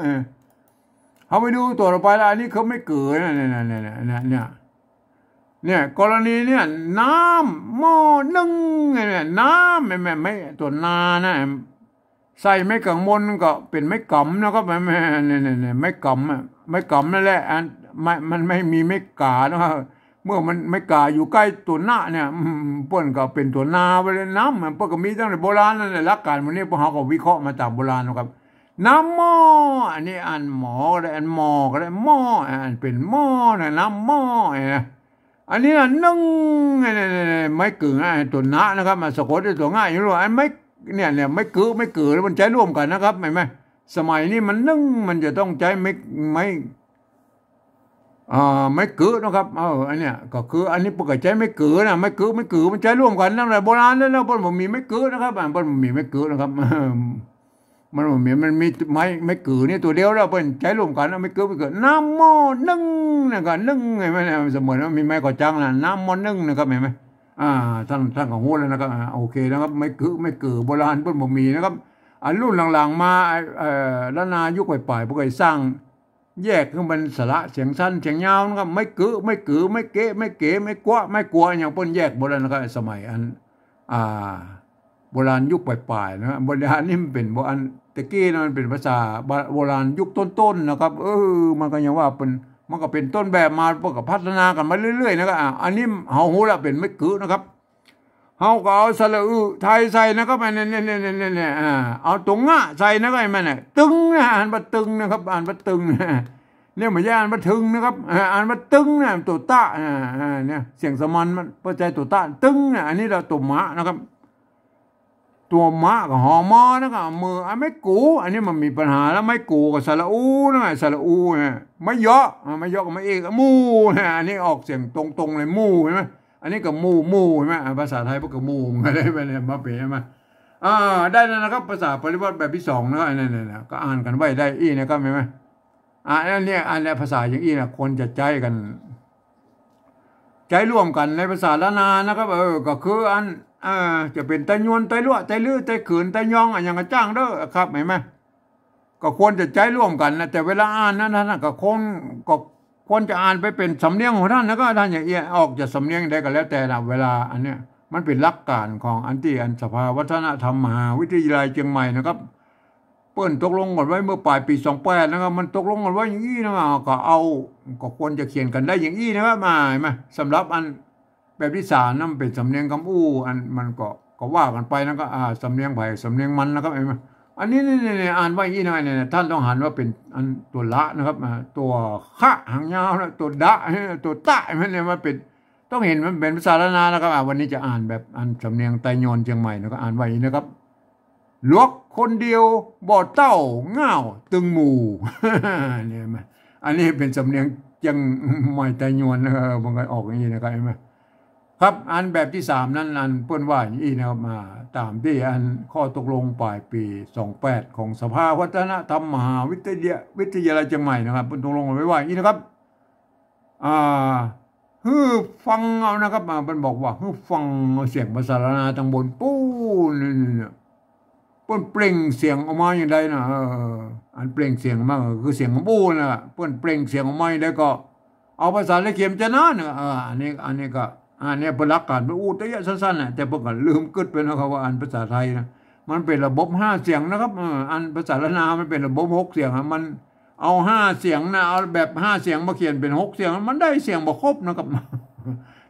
เขาไปดูตัวต่อไปแล้วอันนี้เขาไม่เกือเนี่ยกรณีเนี่ยน้ำหม้อนึ่งเนี่ยน้ำไม่ตัวนานะใส่ไม่กังมนก็เป็นไม่กำนะครับไม่เนี่ยไม่กำนั่นแหละมันไม่มีไม่กานะครับเมื่อมันไม่กาอยู่ใกล้ตัวหน้าเนี่ยเปิ้นก็เป็นตัวนาไปเลยน้ำมันเปิ้นก็มีตั้งแต่โบราณนั่นแหละหลักการวันนี้พวกเขาก็วิเคราะห์มาจากโบราณนะครับน้ำหม้ออันนี้อันหมอก็ได้อันหมอก็ได้หม้ออันเป็นหม้อนะน้ำหม้อเนี่ยอันนี้นึ่งไม่กึ่งตัวหน้านะครับมาสะกดด้วยตัวง่ายอยู่หรออันไม่เนี่ยไม่เกือแล้วมันใช้ร่วมกันนะครับไหมสมัยนี้มันนึ่งมันจะต้องใช้ไม่เกือนะครับอันเนี้ยก็คืออันนี้ปกติใช้ไม่เกือนะไม่เกือมันใช้ร่วมกันตั้งแต่โบราณแล้วเพิ่นบ่มีไม่เกือนะครับเพิ่นบ่มีไม่เกือนะครับมันมีไม่เกือนี่ตัวเดียวแล้วเพิ่นใช้ร่วมกันไม่เกือน้ำหม้อนึ่งนะก็นึ่งไงมันเสมือนว่ามีไม้ก่อจังนะน้ำหม้อนึ่งนะครับเห็นไหมท่านของหูแล้วนะครับโอเคนะครับไม่เกือโบราณเพิ่นบ่มีนะครับอันรุ่นหลังๆมาแล้วนายุคปลายๆพวกไอ้สร้างแยกขึ้นเป็นสระเสียงสั้นเสียงยาวนะครับไม่เก๋ไม่กวไม่กลัวอย่างเพิ่นแยกโบราณนะครับสมัยอันโบราณยุคปลายๆนะโบราณนี่มันเป็นโบราณตะกี้นะมันเป็นภาษาโบราณยุคต้นๆนะครับมันก็ยังว่าเป็นมันก็เป็นต้นแบบมาพวกกับพัฒนากันมาเรื่อยๆนะครับอันนี้เฮาหูละเป็นไม่เก๋นะครับเฮาก็เอาสระไทยใส่นะครับเนี่ยเอาตรงง่ะใส่นะครับมันน่ะตึงนะอ่านว่าตึงนะครับอ่านว่าตึงเนี่ยไม่ใช่อ่านว่าถึงนะครับอ่านว่าตึงนะตัวตะเนี่ยเสียงสมันมันเพื่อใจตัวตะตึงนะอันนี้เราตัวมะนะครับตัวมะกับหอมอนะครับมือไม่กูอันนี้มันมีปัญหาแล้วไม่กูกับสระอูนะสระอูเนี่ยไม่เยอะกับไม่เอกมูนะอันนี้ออกเสียงตรงเลยมูเห็นไหมอันนี้ก็มูใช่ไหมภาษาไทยพวกก็มูมาได้ไปเนี่ยมาเปลี่ยนมาได้แล้วนะครับภาษาปริวัติแบบที่2นะครับเนี่ยก็อ่านกันไว้ได้นะครับเห็นไหมอันนี้ภาษาอย่างนะคนจะใจกันใจร่วมกันในภาษาละนานะครับก็คืออันจะเป็นไตยวนไตลั่วไตลื้อไตขืนไตยองอย่างกระจ้างเด้อครับเห็นไหมก็ควรจะใจร่วมกันนะแต่เวลาอ่านนั้นก็ควรจะอ่านไปเป็นสำเนียงของท่านแล้วก็ท่านอย่างออกจะสำเนียงได้ก็แล้วแต่นะเวลาอันเนี้ยมันเป็นหลักการของอันสภาวัฒนธรรมมหาวิทยาลัยเชียงใหม่นะครับเปิ้นตกลงกันไว้เมื่อปลายปี28นะครับมันตกลงกันไว้อย่างนี้นะก็ควรจะเขียนกันได้อย่างนี้นะครับมาเห็นไหมสำหรับอันแบบที่3นั่นเป็นสำเนียงคำอู้อันมันก็ว่ากันไปนะก็สำเนียงไผ่สำเนียงมันนะครับเห็นไหมอันนี้นี่อ่านว่าอย่างนี้นะเนี่ยท่านต้องหันว่าเป็นอันตัวละนะครับตัวขะหางยาวนะตัวดะตัวตะมันเนี่ยมันเป็นต้องเห็นมันเป็นภาษาละนานะครับวันนี้จะอ่านแบบอันสำเนียงไตยอนเชียงใหม่นะก็อ่านว่าอย่างนี้นะครับลวกคนเดียวบ่อเต้าเง่าตึงหมู่เนี่ยมันอันนี้เป็นสำเนียงเชียงใหม่ไตยอนนะครับมันก็ออกอย่างนี้นะครับเห็นไหมครับอันแบบที่3นั้นอันเปิ้นว่าอย่างนี้นะครับมาตามที่อันข้อตกลงปลายปี28ของสภาวัฒนธรรมมหาวิทยาลัยเชียงใหม่นะครับเปิ้นตกลงไว้ว่าอย่างนี้นะครับฟังเอานะครับเปิ้นบอกว่าฟังเสียงภาษาละนาทางบนปู้เนี่ยเปิ้นเปล่งเสียงออกมาอย่างใดนะอันเปล่งเสียงมาคือเสียงของปู้นะเปิ้นเปล่งเสียงออกมาอย่างใดก็เอาภาษาละเขียมจะนะอันนี้ก็เนี่ยเป็นหลักการเป็นแต่ยะสั้นๆนะแต่พวกก็ลืมกึดไปนะครับว่าอันภาษาไทยนะมันเป็นระบบ5เสียงนะครับอันภาษาละนามันเป็นระบบ6เสียงมันเอา5เสียงนะเอาแบบ5เสียงมาเขียนเป็น6เสียงมันได้เสียงบ่ครบนะครับ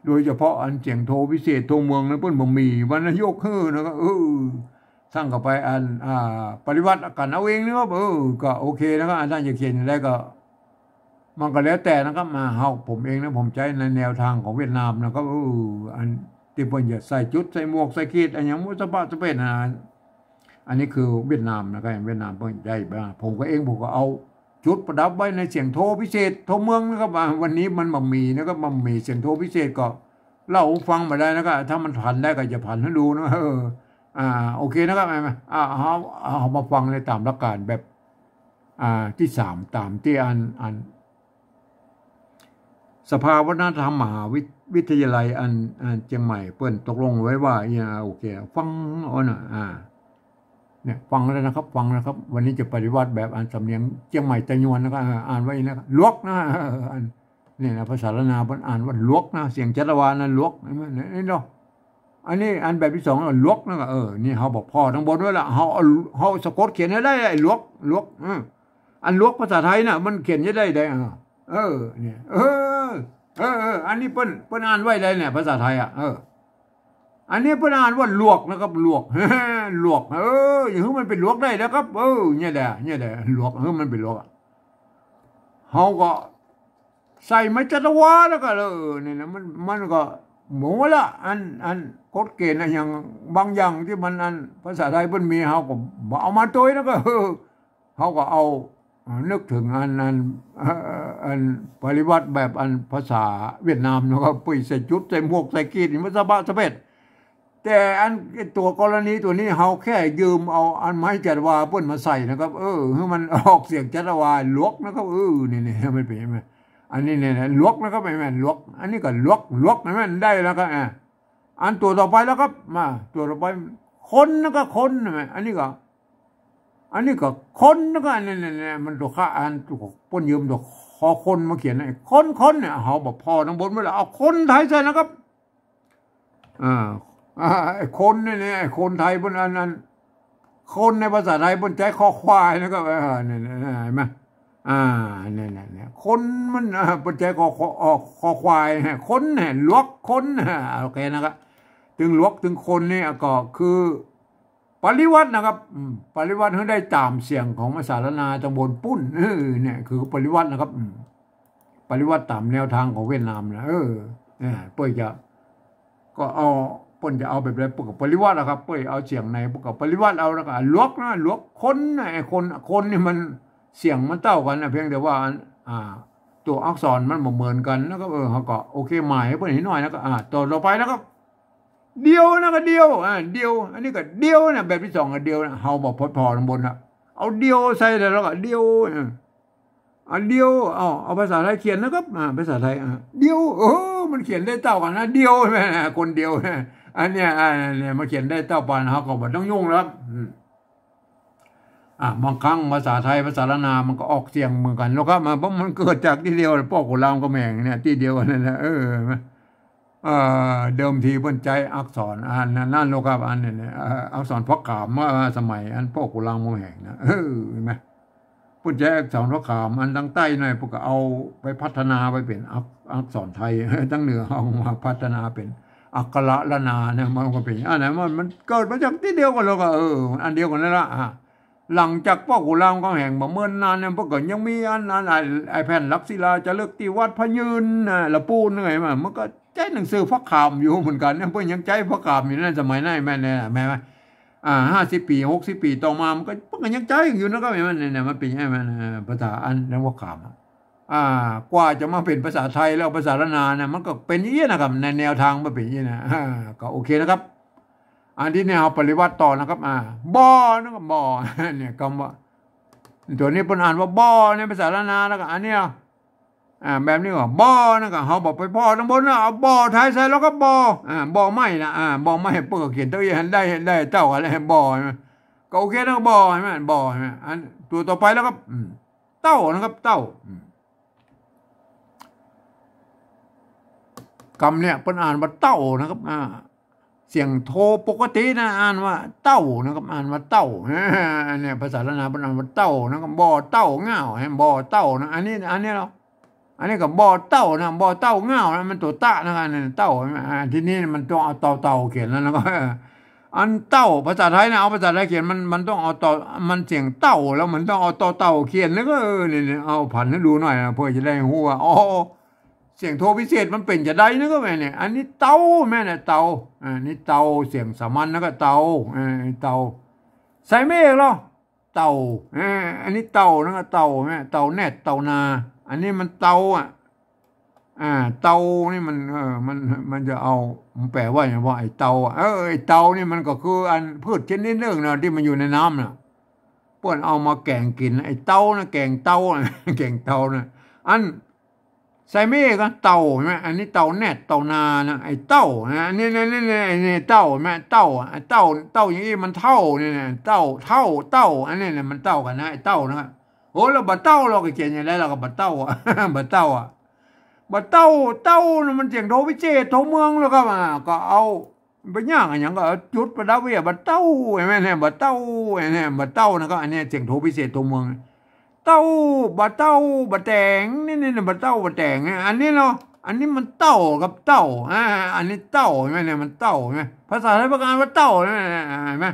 โดยเฉพาะอันเสียงโทพิเศษโทเมืองนะเพิ่นบ่มีวรรณยุกต์นะครับสร้างเข้าไปอันปฏิวัติกันเอาเองนะครับก็โอเคนะครับท่านจะเขียนได้ก็มันก็แล้วแต่นะครับผมเองนะผมใช้ในแนวทางของเวียดนามนะครับอันที่เพิ่นจะใส่จุดใส่หมวกใส่ขีดอันอย่างมุสบะสเปนอันนี้คือเวียดนามนะครับเวียดนามเพิ่นใช้ผมก็เอาจุดประดับไว้ในเสียงโทพิเศษโทเมืองนะครับวันนี้มันบ่มีนะครับมันมีเสียงโทพิเศษก็เล่าฟังมาได้นะครับถ้ามันผ่านได้ก็จะผ่านให้ดูนะโอเคนะครับเอามาฟังในตามหลักการแบบ ที่สามตามที่อันสภาวัฒนธรรมมหาวิทยาลัยอันเชียงใหม่เปิ้นตกลงไว้ว่าโอเคฟังเอาน่ะเนี่ยฟังแล้วนะครับฟังนะครับวันนี้จะปฏิวัติแบบอันสำเนียงเชียงใหม่ตะยวนนะครับอ่านไว้นะครับลวกนะอันนี่นะภาษาละนาเพิ่นอ่านว่าลวกนะเสียงจัตวานะลวกนี่เนาะอันนี้อันแบบที่สองลวกนะนี่เฮาบอกพ่อทั้งบนไว้ละเฮาสะกดเขียนให้ได้ไอ้ลวกอันลวกภาษาไทยน่ะมันเขียนได้เนี่ยอันนี้เปิ้นอ่านไว้ได้เนี่ยภาษาไทยอันนี้เปิ้นอ่านว่าลวกนะครับลวกลวกอย่างนี้มันเป็นลวกได้นะครับเนี่ยแหละลวกมันเป็นลวกเฮาก็ใส่ไม้จัตวาแล้วก็เนี่ยนะมันก็หมูละอันกฎเกณฑ์อย่างบางอย่างที่มันอันภาษาไทยเปิ้นมีเฮาก็เอามาตัวแล้วก็เฮาก็เอานึกถึงอันปฏิวัติแบบอันภาษาเวียดนามนะครับปุ้ยใส่จุดใส่หมวกใส่กีดมันสะบะสะเพ็ดแต่อันตัวกรณีตัวนี้เฮาแค่ยืมเอาอันไม้จัตวาเปิ้นมาใส่นะครับให้มันออกเสียงจัตวาลวกนะครับนี่มันเป็นมั้ยอันนี้เนี่ยลวกนะครับไม่แม่นลวกอันนี้ก็ลวกไม่แม่นได้แล้วก็อันตัวต่อไปแล้วครับมาตัวต่อไปคนแล้วก็คนอันนี้ก็คนแล้วก็เนี่ยมันตัวค่าอันตัวป้นยืมตัวคอคนมาเขียนไอ้คนเนี่ยเฮาบอกพอทั้งบนไว้แล้วเอาคนไทยใส่นะครับไอ้คนเนี่ยไอ้คนไทยบนอันนั้นคนในภาษาไทยบนใจคอควายนะครับเนี่ยเห็นไหมเนี่ยคนมันบนใจคอควายคนเนี่ยลวกคนโอเคนะครับถึงลวกถึงคนนี่ก็คือปริวัตินะครับปริวัติให้ได้ตามเสียงของภาษาละนาตำบลปุ้นเนี่ยคือปริวัตินะครับปริวัติตามแนวทางของเวียดนามนะเปิ้ลจะก็เอาเปิ้ลจะเอาแบบไรพวกปริวัตินะครับเปิ้ลเอาเสียงในพวกปริวัติเอาแล้วก็ลวกนะลวกคนไอ้คนนี่มันเสียงมันเต้ากันนะเพียงแต่ว่าตัวอักษรมันเหมือนกันแล้วก็เขาก็โอเคหมายเปิ้ลนิดหน่อยแล้วก็ต่อไปแล้วก็เดียวนะก็เดียวเดียวอันนี้ก็เดียวนะแบบที่สองก็เดียวนะเฮาบอกพอข้างบนนะเอาเดียวใส่แล้วก็เดียวเดียวเอาภาษาไทยเขียนนะครับภาษาไทยเดียวมันเขียนได้เท่ากันนะเดียวใช่ไหมคนเดียวอันเนี้ยมันเขียนได้เท่ากันเฮาก็บ่ต้องยุ่งแล้วบางครั้งภาษาไทยภาษาละนามันก็ออกเสียงเหมือนกันแล้วครับเพราะมันเกิดจากที่เดียวพ่อกุลามก็แม่งเนี่ยที่เดียวนั่นแหละเดิมทีเพิ่นใจอักษรนั่นโลกครับอันนี้เนี่ยอักษรพระขามเมื่อสมัยอันพ่อกุลามโมแห่งนะเห็นไหมเพิ่นใจอักษรพระขามอันทางใต้หน่อยพวกก็เอาไปพัฒนาไปเป็นอักษรไทยทั้งเหนือเอามาพัฒนาเป็นอักขระละนาเนี่ยมันก็เป็นอันไหนมันเกิดมาจากที่เดียวกันแล้วก็อันเดียวกันนั่นละหลังจากพ่อกุลามก็แห่งมาเมื่อนานเนี่ยพวกก็ยังมีอันไอแผ่นลักศิลาจะเลิกที่วัดพะยืนละปูนเหนื่อยมามันก็ใจหนังสือพระขามอยู่เหมือนกันเนี่ยเพื่อนยังใจพระขามอยู่นั่นสมัยนั้นแม่เนี่ยแม่ไหม50 ปี60 ปีต่อมามันก็ยังใจอยู่นะก็แม่เนี่ยมันเป็นยังไงมันภาษาอันนั้นพระขามกว่าจะมาเป็นภาษาไทยแล้วภาษาละนาเนี่ยมันก็เป็นอย่างนี้นะครับในแนวทางมันเป็นอย่างนี้นะก็โอเคนะครับอันที่เนี่ยเอาปริวัติต่อนะครับบ่อนะครับบ่อเนี่ยคำว่าตัวนี้เป็นอ่านว่าบ่อในภาษาละนาแล้วก็อันนี้แบบนี้ว่าบ่อนะก็เขาบอกไปพ่อทั้งบนนะเอาบ่อไทยใส่แล้วก็บ่อไม้นะบ่อไม้เปิดเขียนตัวอย่างได้เต้าอะไรบ่อก็โอเคนะบ่อใช่ไหมบ่อใช่ไหมอันตัวต่อไปแล้วก็เต้านะครับเต้าคำเนี่ยเป็นอ่านว่าเต้านะครับเสียงโทปกตินะอ่านว่าเต้านะครับอ่านว่าเต้าเนี่ยภาษาละนาเป็นอ่านว่าเต้านะครับบ่อเต้าเงาบ่อเต้านะอันนี้เราอันนี้ก็บ่อเต้านะบ่อเต้าเงานะมันตัวตะนะครับเนี่ยเต้าทีนี้มันต้องเอาเต่าเขียนแล้วก็อันเต้าภาษาไทยนะเอาภาษาไทยเขียนมันต้องเอามันเสียงเต้าแล้วมันต้องเอาเต่าเขียนแล้วก็เนี่ยเอาผันให้ดูหน่อยนะเพื่อจะได้รู้ว่าเสียงโทพิเศษมันเป็นจะได้นะก็แม่เนี่ยอันนี้เตาแม่เนี่ยเตานี่เตาเสียงสามัญนะก็เตาเตาใส่ไม่เองหรอเตาอันนี้เตานะก็เตาแม่เตาแนตเตานาอันนี้มันเตาเตานี่มันจะเอามันแปลว่าอย่างว่าไอ้เตาไอ้เตานี่มันก็คืออันพืชชนิดหนึ่งนะที่มันอยู่ในน้ำนะ ปิ้นเอามาแกงกินไอ้เต้านะแกงเต้าแกงเต้านะอันใส่ไม่ก็เต่าใช่ไหมอันนี้เต่าแนตเต่านานะไอ้เต่านะนี่เต่าแม่เต่าไอ้เต่าอย่างนี้มันเท่านี่นะเต่าอันนี้เนี่ยมันเต่ากันนะไอ้เต่านะครับโอ้เราบัดเต่าเราก็เขียนอย่างไรเราก็บัดเต่าอ่ะบัดเต่าอ่ะบัดเต่ามันเสียงโทพิเศษโทเมืองแล้วก็เอาไปย่างอย่างก็จุดประดับไว้บัดเต่าใช่ไหมเนี่ยบัดเต่าเนี่ยบัดเต่านะครับอันนี้เสียงโทพิเศษโทเมืองเต้าบะแตงนี่บะเต้าบะแตงอันนี้เนาะอันนี้มันเต้ากับเต้าอันนี้เต้าใช่ไหมเนี่ยมันเต้าใช่ไหมภาษาไทยประกาศว่าเต้าใช่ไหม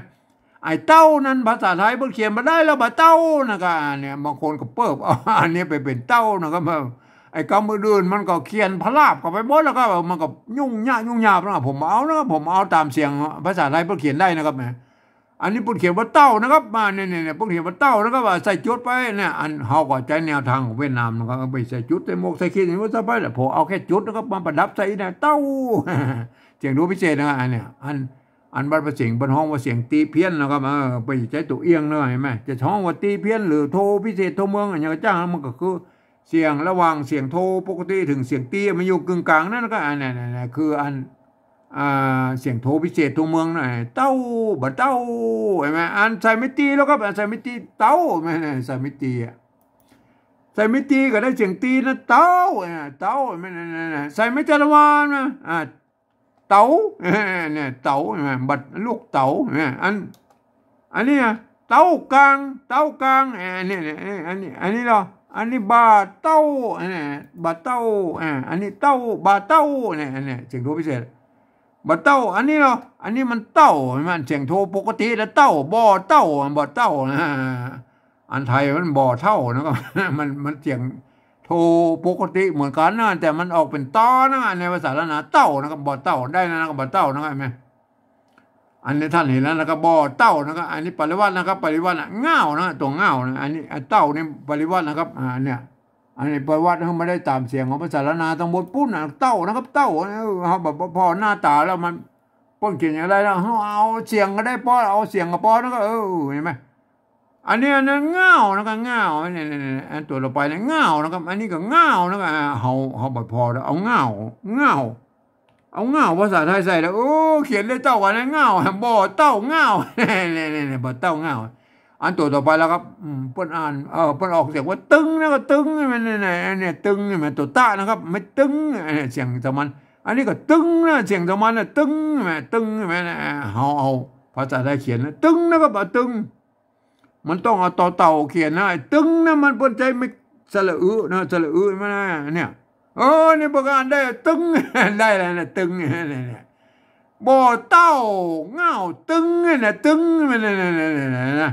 ไอ้เต้านั้นภาษาไทยเพิ่งเขียนมาได้แล้วบะเต้านะครับเนี่ยบางคนก็เปิบอันนี้ไปเป็นเต้านะครับไอ้คำอื่นมันก็เขียนพลาบกับไปหมดแล้วก็มันก็ยุ่งยากนะผมเอาตามเสียงภาษาไทยเพิ่งเขียนได้นะครับเนี่ยอันนี้ปุ่นเขียนว่าเต้านะครับมาเนี่ยปุ่นเขียนว่าเต้านะครับว่าใส่จุดไปเนี่ยอันเฮาก็ใจแนวทางของเวียดนามนะครับไปใส่จุดใส่หมวกใส่ขีดอย่างนี้ว่าไปแหละผมเอาแค่จุดนะครับมาประดับใส่เนี่ยเต้าเสียงดูพิเศษนะอันเนี่ยอันบัดประเสียงบนห้องว่าเสียงตีเพี้ยนนะครับไปใช้ตัวเอียงเนาะเห็นไหมจะห้องว่าตีเพี้ยนหรือโทพิเศษโทเมืองอย่างจ้างมันก็คือเสียงระหว่างเสียงโทปกติถึงเสียงตีมันอยู่กึ่งกลางนั่นก็อันเนี่ยคืออันเสียงโทพิเศษตัวเมืองหน่อยเต้าบะเต้าเห็นไหมอันใส่ไม่ตีแล้วก็ใส่ไม่ตีเต้าไม่ใส่ไม่ตีใส่ไม่ตีก็ได้เสียงตีนะเต้าไม่ใส่ไม่จารวาลนะเต้าเนี่ยเต้าเห็นไหมบัดลูกเต้าเนี่ยอันนี้เต้ากลางอันนี้เหรออันนี้บาเต้าเนี่ยบาเต้าอันนี้เต้าบาเต้าเนี่ยเสียงโทพิเศษบ่เต้าอันนี้เนาะอันนี้มันเต้ามันเสียงโทปกติแล้วเต้าบ่เต้าอันไทยมันบ่เท่านะครับมันเสียงโทปกติเหมือนกันนะแต่มันออกเป็นต้อนะในภาษาละนะเต้านะครับบ่เต้าได้นะครับบ่เต้านะครับไหมอันนี้ท่านเห็นแล้วนะครับบ่เต้านะครับอันนี้ปริวัตินะครับปริวัติเง่านะตัวเง่านะอันนี้เต้านี่ปริวัตินะครับเนี่ยอันนี้ปริวัติเขาไม่ได้ตามเสียงของภาษาละนาต้องบทปุ้นเต้านะครับเต้าเขาแบบพอหน้าตาแล้วมันป้นเขียนอะไรแล้วเขาเอาเสียงก็ได้ป้อเอาเสียงกับป้อแล้วก็เห็นไหมอันนี้เง่านะครับเง่าเนี่ยอันตัวเราไปเนี่ยเง่านะครับอันนี้ก็เง่านะครับเขาแบบพอแล้วเอาเง่าภาษาไทยใส่แล้วเขียนได้เต้ากันนะเง่าบ่เต้าเง่าเนี่ยบ่เต้าเง่าอันตัวต่อไปแล้วครับเปิ้นอ่านเปิ้นออกเสียงว่าตึงนะก็ตึงมันเนี่ยตึงมันตัวตะนะครับไม่ตึงเสียงสมันอันนี้ก็ตึงนะเสียงสมันน่ะตึงมันเอาภาษาไทยเขียนนะตึงนะครับตึงมันต้องเอาต่อเต่าเขียนนะตึงนะมันเปิ้นใจไม่สระนะสระมันเนี่ยนี่ประการได้ตึงได้แล้วนะตึงเนี่ยบ่เต้าเง่าตึงเนี่ยตึงมันนะ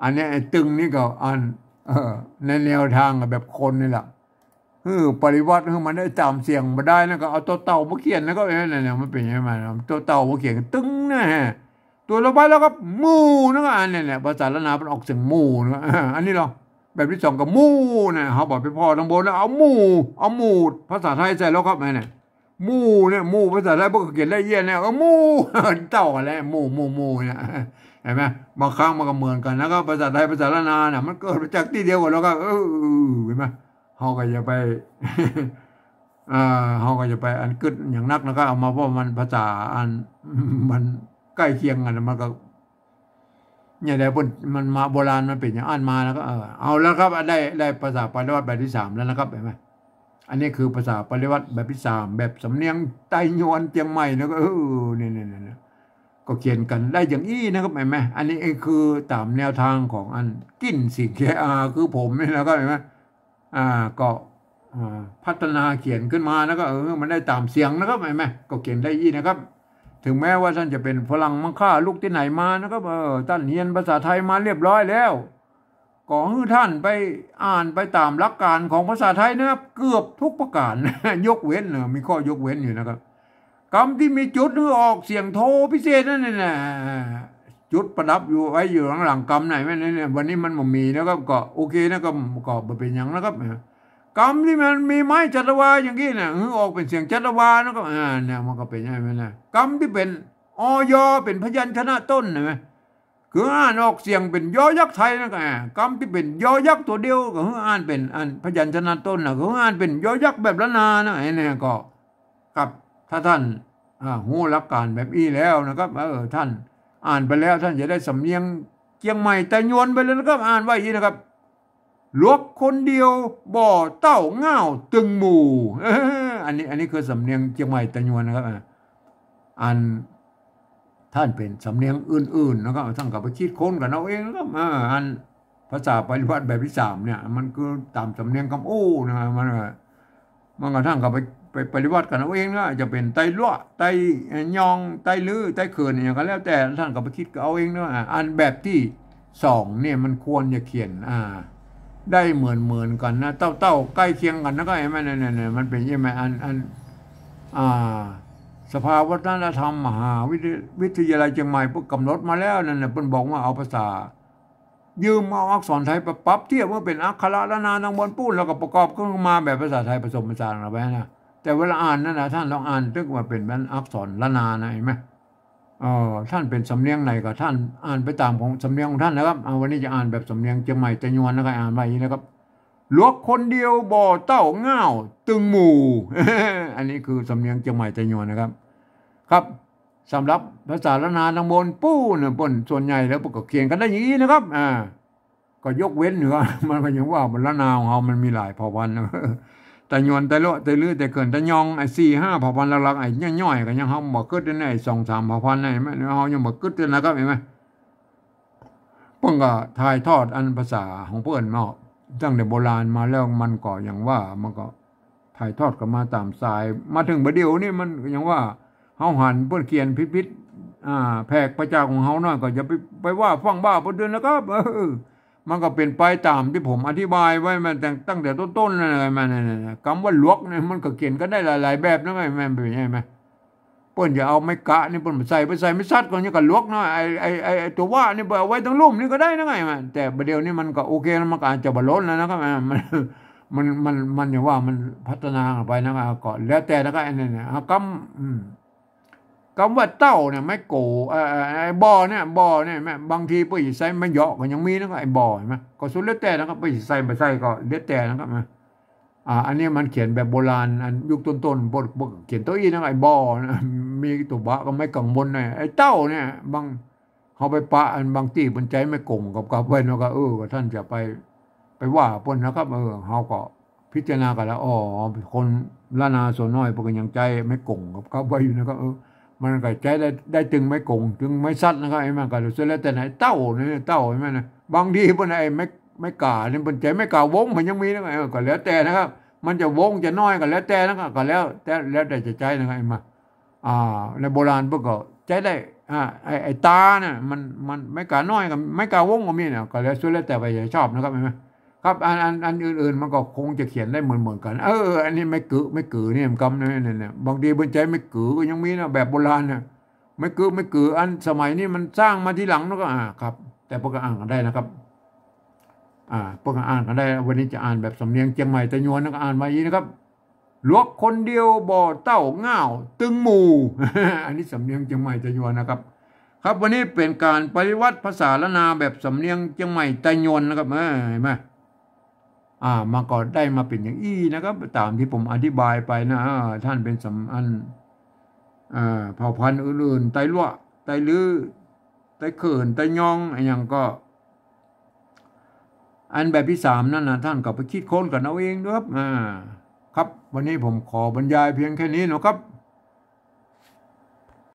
อันนี้ตึงนี่ก็อันในแนวทางแบบคนนี่แหละปริวัติมันได้จำเสียงมาได้นะก็เอาตัวเต่ามาเขียนแล้วก็เนี่ยมันเป็นยังไงตัวเต่ามาเขียนตึงนะตัวเราไปแล้วก็มูนะก็อันนี้แหละภาษาละนามันออกเสียงมูนะอันนี้เหรอแบบที่สองกับมูเนี่ยเขาบอกไปพอทางบนแล้วเอามูภาษาไทยใส่แล้วครับเนี่ยมูภาษาไทยพวกเขียนได้เยี่ยเนี่ยมูเต่าอะไรมูเนี่ยเห็นไหมบางครั้งมันก็เหมือนกันนะครับภาษาไทยภาษาละนาเนี่ยมันเกิดมาจากที่เดียวกันแล้วก็เห็นไหมเขาก็จะไปอันกึศอย่างนักแล้วก็เอามาเพราะมันภาษาอันมันใกล้เคียงกันมันก็เนี่ยได้มันมาโบราณมันเป็นอย่างอ่านมาแล้วก็เอาแล้วครับได้ภาษาปริวัติแบบที่3แล้วนะครับเห็นไหมอันนี้คือภาษาปริวัติแบบที่3แบบสำเนียงไต้ยวนเจียงใหม่นะก็เนี่ยก็เขียนกันได้อย่างอี้นะครับเห็นไหมอันนี้คือตามแนวทางของอันกิ้นสิเคคือผมนี่แล้วก็เห็นไหมก็พัฒนาเขียนขึ้นมาแล้วก็มันได้ตามเสียงนะครับเห็นไหมก็เขียนได้อี้นะครับถึงแม้ว่าท่านจะเป็นฝรั่งมังค่าลูกที่ไหนมานะครับท่านเรียนภาษาไทยมาเรียบร้อยแล้วก็ให้ท่านไปอ่านไปตามหลักการของภาษาไทยนะครับเกือบทุกประการ ยกเว้นมีข้อยกเว้นอยู่นะครับคำที่มีจุดหรือออกเสียงโทพิเศษนั่นนะจุดประดับอยู่ไว้อยู่หลังๆคำไหนไม่เนี่ยวันนี้มันไม่มีนะครับก็โอเคนะก็เป็นอย่างนะครับคำที่มันมีไม้จัตวาอย่างนี้เนี่ยออกเป็นเสียงจัตวานะก็เนี่ยมันก็เป็นอย่างนั้นนะคำที่เป็นอยเป็นพยัญชนะต้นเห็นไหมค คืออ่านออกเสียงเป็นยอยักษ์ไทยนะก็คำที่เป็นยอยักษ์ตัวเดียวก็อ่านเป็นอันพยัญชนะต้นนะก็อ่านเป็นยอยักษ์แบบละนานะไอ้เนี่ยก็ครับถ้าท่านหูหลักการแบบนี้แล้วนะครับท่านอ่านไปแล้วท่านจะได้สำเนียงเชียงใหม่แต่ยวนไปเลยนะครับอ่านไว้อย่างนี้นะครับหลวกคนเดียวบ่อเต้าเง่าตึงหมู่อันนี้คือสำเนียงเชียงใหม่แต่ยวนนะครับอันท่านเป็นสำเนียงอื่นๆนะครับท่านก็ไปคิดค้นกันเอาเองนะครับอันภาษาปฏิวัติแบบที่3เนี่ยมันคือตามสำเนียงคำอู้นะมันกระทั่งก็ไปปฏิวัติกันเอาเองนะจะเป็นไตลั่วไตยองไตลื้อไตเขินอย่างก็แล้วแต่ท่านก็ไปคิดเอาเองนะอันแบบที่2เนี่ยมันควรจะเขียนได้เหมือนกันนะเต้าใกล้เคียงกันนะก็ไอ้แม่เนี่ยมันเป็นยังไงอันสภาวัฒนธรรมมหาวิทยาลัยเชียงใหม่เพิ่งกำหนดมาแล้วนั่นน่ะเพิ่นบอกว่าเอาภาษายืมเอาอักษรไทยไปปรับเทียบว่าเป็นอักขระละนาทางบนปูนแล้วก็ประกอบขึ้นมาแบบภาษาไทยผสมผสานกันไปนะแต่เวลาอ่านนั่นนะท่านลองอ่านตึกว่าเป็นอักษรละนานะเห็นไหมท่านเป็นสำเนียงไหนก็ท่านอ่านไปตามของสำเนียงของท่านนะครับวันนี้จะอ่านแบบสำเนียงเชียงใหม่แต่ยวนนะครับอ่านไว้อย่างนี้นะครับหลวกคนเดียวบ่อเต้าเง่าตึงหมู่ อันนี้คือสำเนียงเชียงใหม่แต่ยวนนะครับครับสำหรับภาษาละนาทางบนปูเนี่ยปนส่วนใหญ่แล้วก็เขียนกันได้อย่างนี้นะครับก็ยกเว้นเหนือมันก็ยังว่าบนละนาของเรามันมีหลายเผ่าพันธุ์แต่ยวนแต่เลาะแต่ลือแต่เกินแต่ยองไอ้4-5เผ่าพันธุ์หลักๆไอ้ย่อยๆก็ยังเฮาบ่กึดได้ไอ้2-3เผ่าพันธุ์ได้มั้ยเฮายังบ่กึดนะครับเห็นมั้ยเพิ่นก็ถ่ายทอดอันภาษาของเพิ่นมาตั้งแต่โบราณมาแล้วมันก็อย่างว่ามันก็ถ่ายทอดกันมาตามสายมาถึงบัดเดี๋ยวนี้มันอย่างว่าเฮาหันเพิ่นเขียนพิษแพกประจักษ์ของเฮาน้อยก็อย่าไปว่าฟังบ้าเพิ่นเด้อนะครับมันก็เป็นไปตามที่ผมอธิบายไว้มาตั้งแต่ต้นๆนั่นแหละมันคำว่าหลวกเนี่ยมันก็เขียนกันได้หลายๆแบบนะแม่เป็นยังไงเปิ้นจะเอาไม้กะนี่เปิ้นใส่ไม่ซัดก่อนนี่ก็หลวกเนาะไอ้ตัวว่านี่เอาไว้ทั้งลุ่มนี่ก็ได้นะไงมันแต่ประเดี๋ยวนี้มันก็โอเคแล้วมันก็อาจจะบ่ล้นแล้วนะครับมันอย่างว่ามันพัฒนาไปนะครับก็แล้วแต่นะครับไอ้นั่นน่ะคำว่าเต้าเนี่ยไม่โกไอ้บ่อเนี่ยแม่บางทีไปใส่ไม่เหยาะก็ยังมีนะครับไอ้บ่อเห็นไหมก็สุดแล้วแต่นะครับไปใส่ไม่ใส่ก็แล้วแต่นะครับอันนี้มันเขียนแบบโบราณอันยุคต้นๆบทเขียนตัวอีนะไอ้บ่อนะมีตัวบะก็ไม่กังวลนะไอ้เต้าเนี่ยบางเขาไปปะอันบางที่บนใจไม่กงกับไว้นะก็ก็ท่านจะไปว่าปนนะครับเขาก็พิจารณากันแล้วคนละนาส่วนน้อยพวกยังใจไม่กงกับไว้อยู่นะครับมันก็ใจได้ตึงไม่กงตึงไม่ซัดนะครับไอ้มันก็สุดแล้วแต่ไหนเต้าเนี่ยเต้าใช่ไหมนะบางทีพวกไอ้ไม่กาเนี่ยมันใจไม่กาวงมันยังมีนะก็แล้วแต่นะครับมันจะวงจะน้อยก็แล้วแต่นะครับก็แล้วแต่จะใจนะครับไอ้มาในโบราณพวกก็ใจได้ไอ้ตาเนี่ยมันไม่กาน้อยกับไม่กาวงก็มีเนี่ยก็แล้วสุดแล้วแต่ไปจะชอบนะครับเห็นไหมครับอันอื่นๆมันก็คงจะเขียนได้เหมือนกันอันนี้ไม่กือเนี่ยมันกำเนี่ยบางทีบนใจไม่กือก็ยังมีนะแบบโบราณเนี่ยไม่กืออันสมัยนี้มันสร้างมาทีหลังแล้วก็ครับแต่พวกก็อ่านกันได้นะครับพวกก็อ่านกันได้วันนี้จะอ่านแบบสำเนียงเชียงใหม่แต่ยวนก็อ่านมาอย่างนี้นะครับหลวกคนเดียวบ่อเต้าเง่าตึงหมู่ อันนี้สำเนียงเชียงใหม่แต่ยวนนะครับครับวันนี้เป็นการปฏิวัติภาษาละนาแบบสำเนียงเชียงใหม่แต่ยวนนะครับเห็นไหมมาก่อนได้มาเป็นอย่างอี้นะครับตามที่ผมอธิบายไปนะท่านเป็นเผ่าพันธุ์อื่นๆไตลั่วไตลือไตเขินไตยองอย่างก็อันแบบที่3นั่นนะท่านก็ไปคิดค้นกันเอาเองด้วยครับครับวันนี้ผมขอบรรยายเพียงแค่นี้นะครับ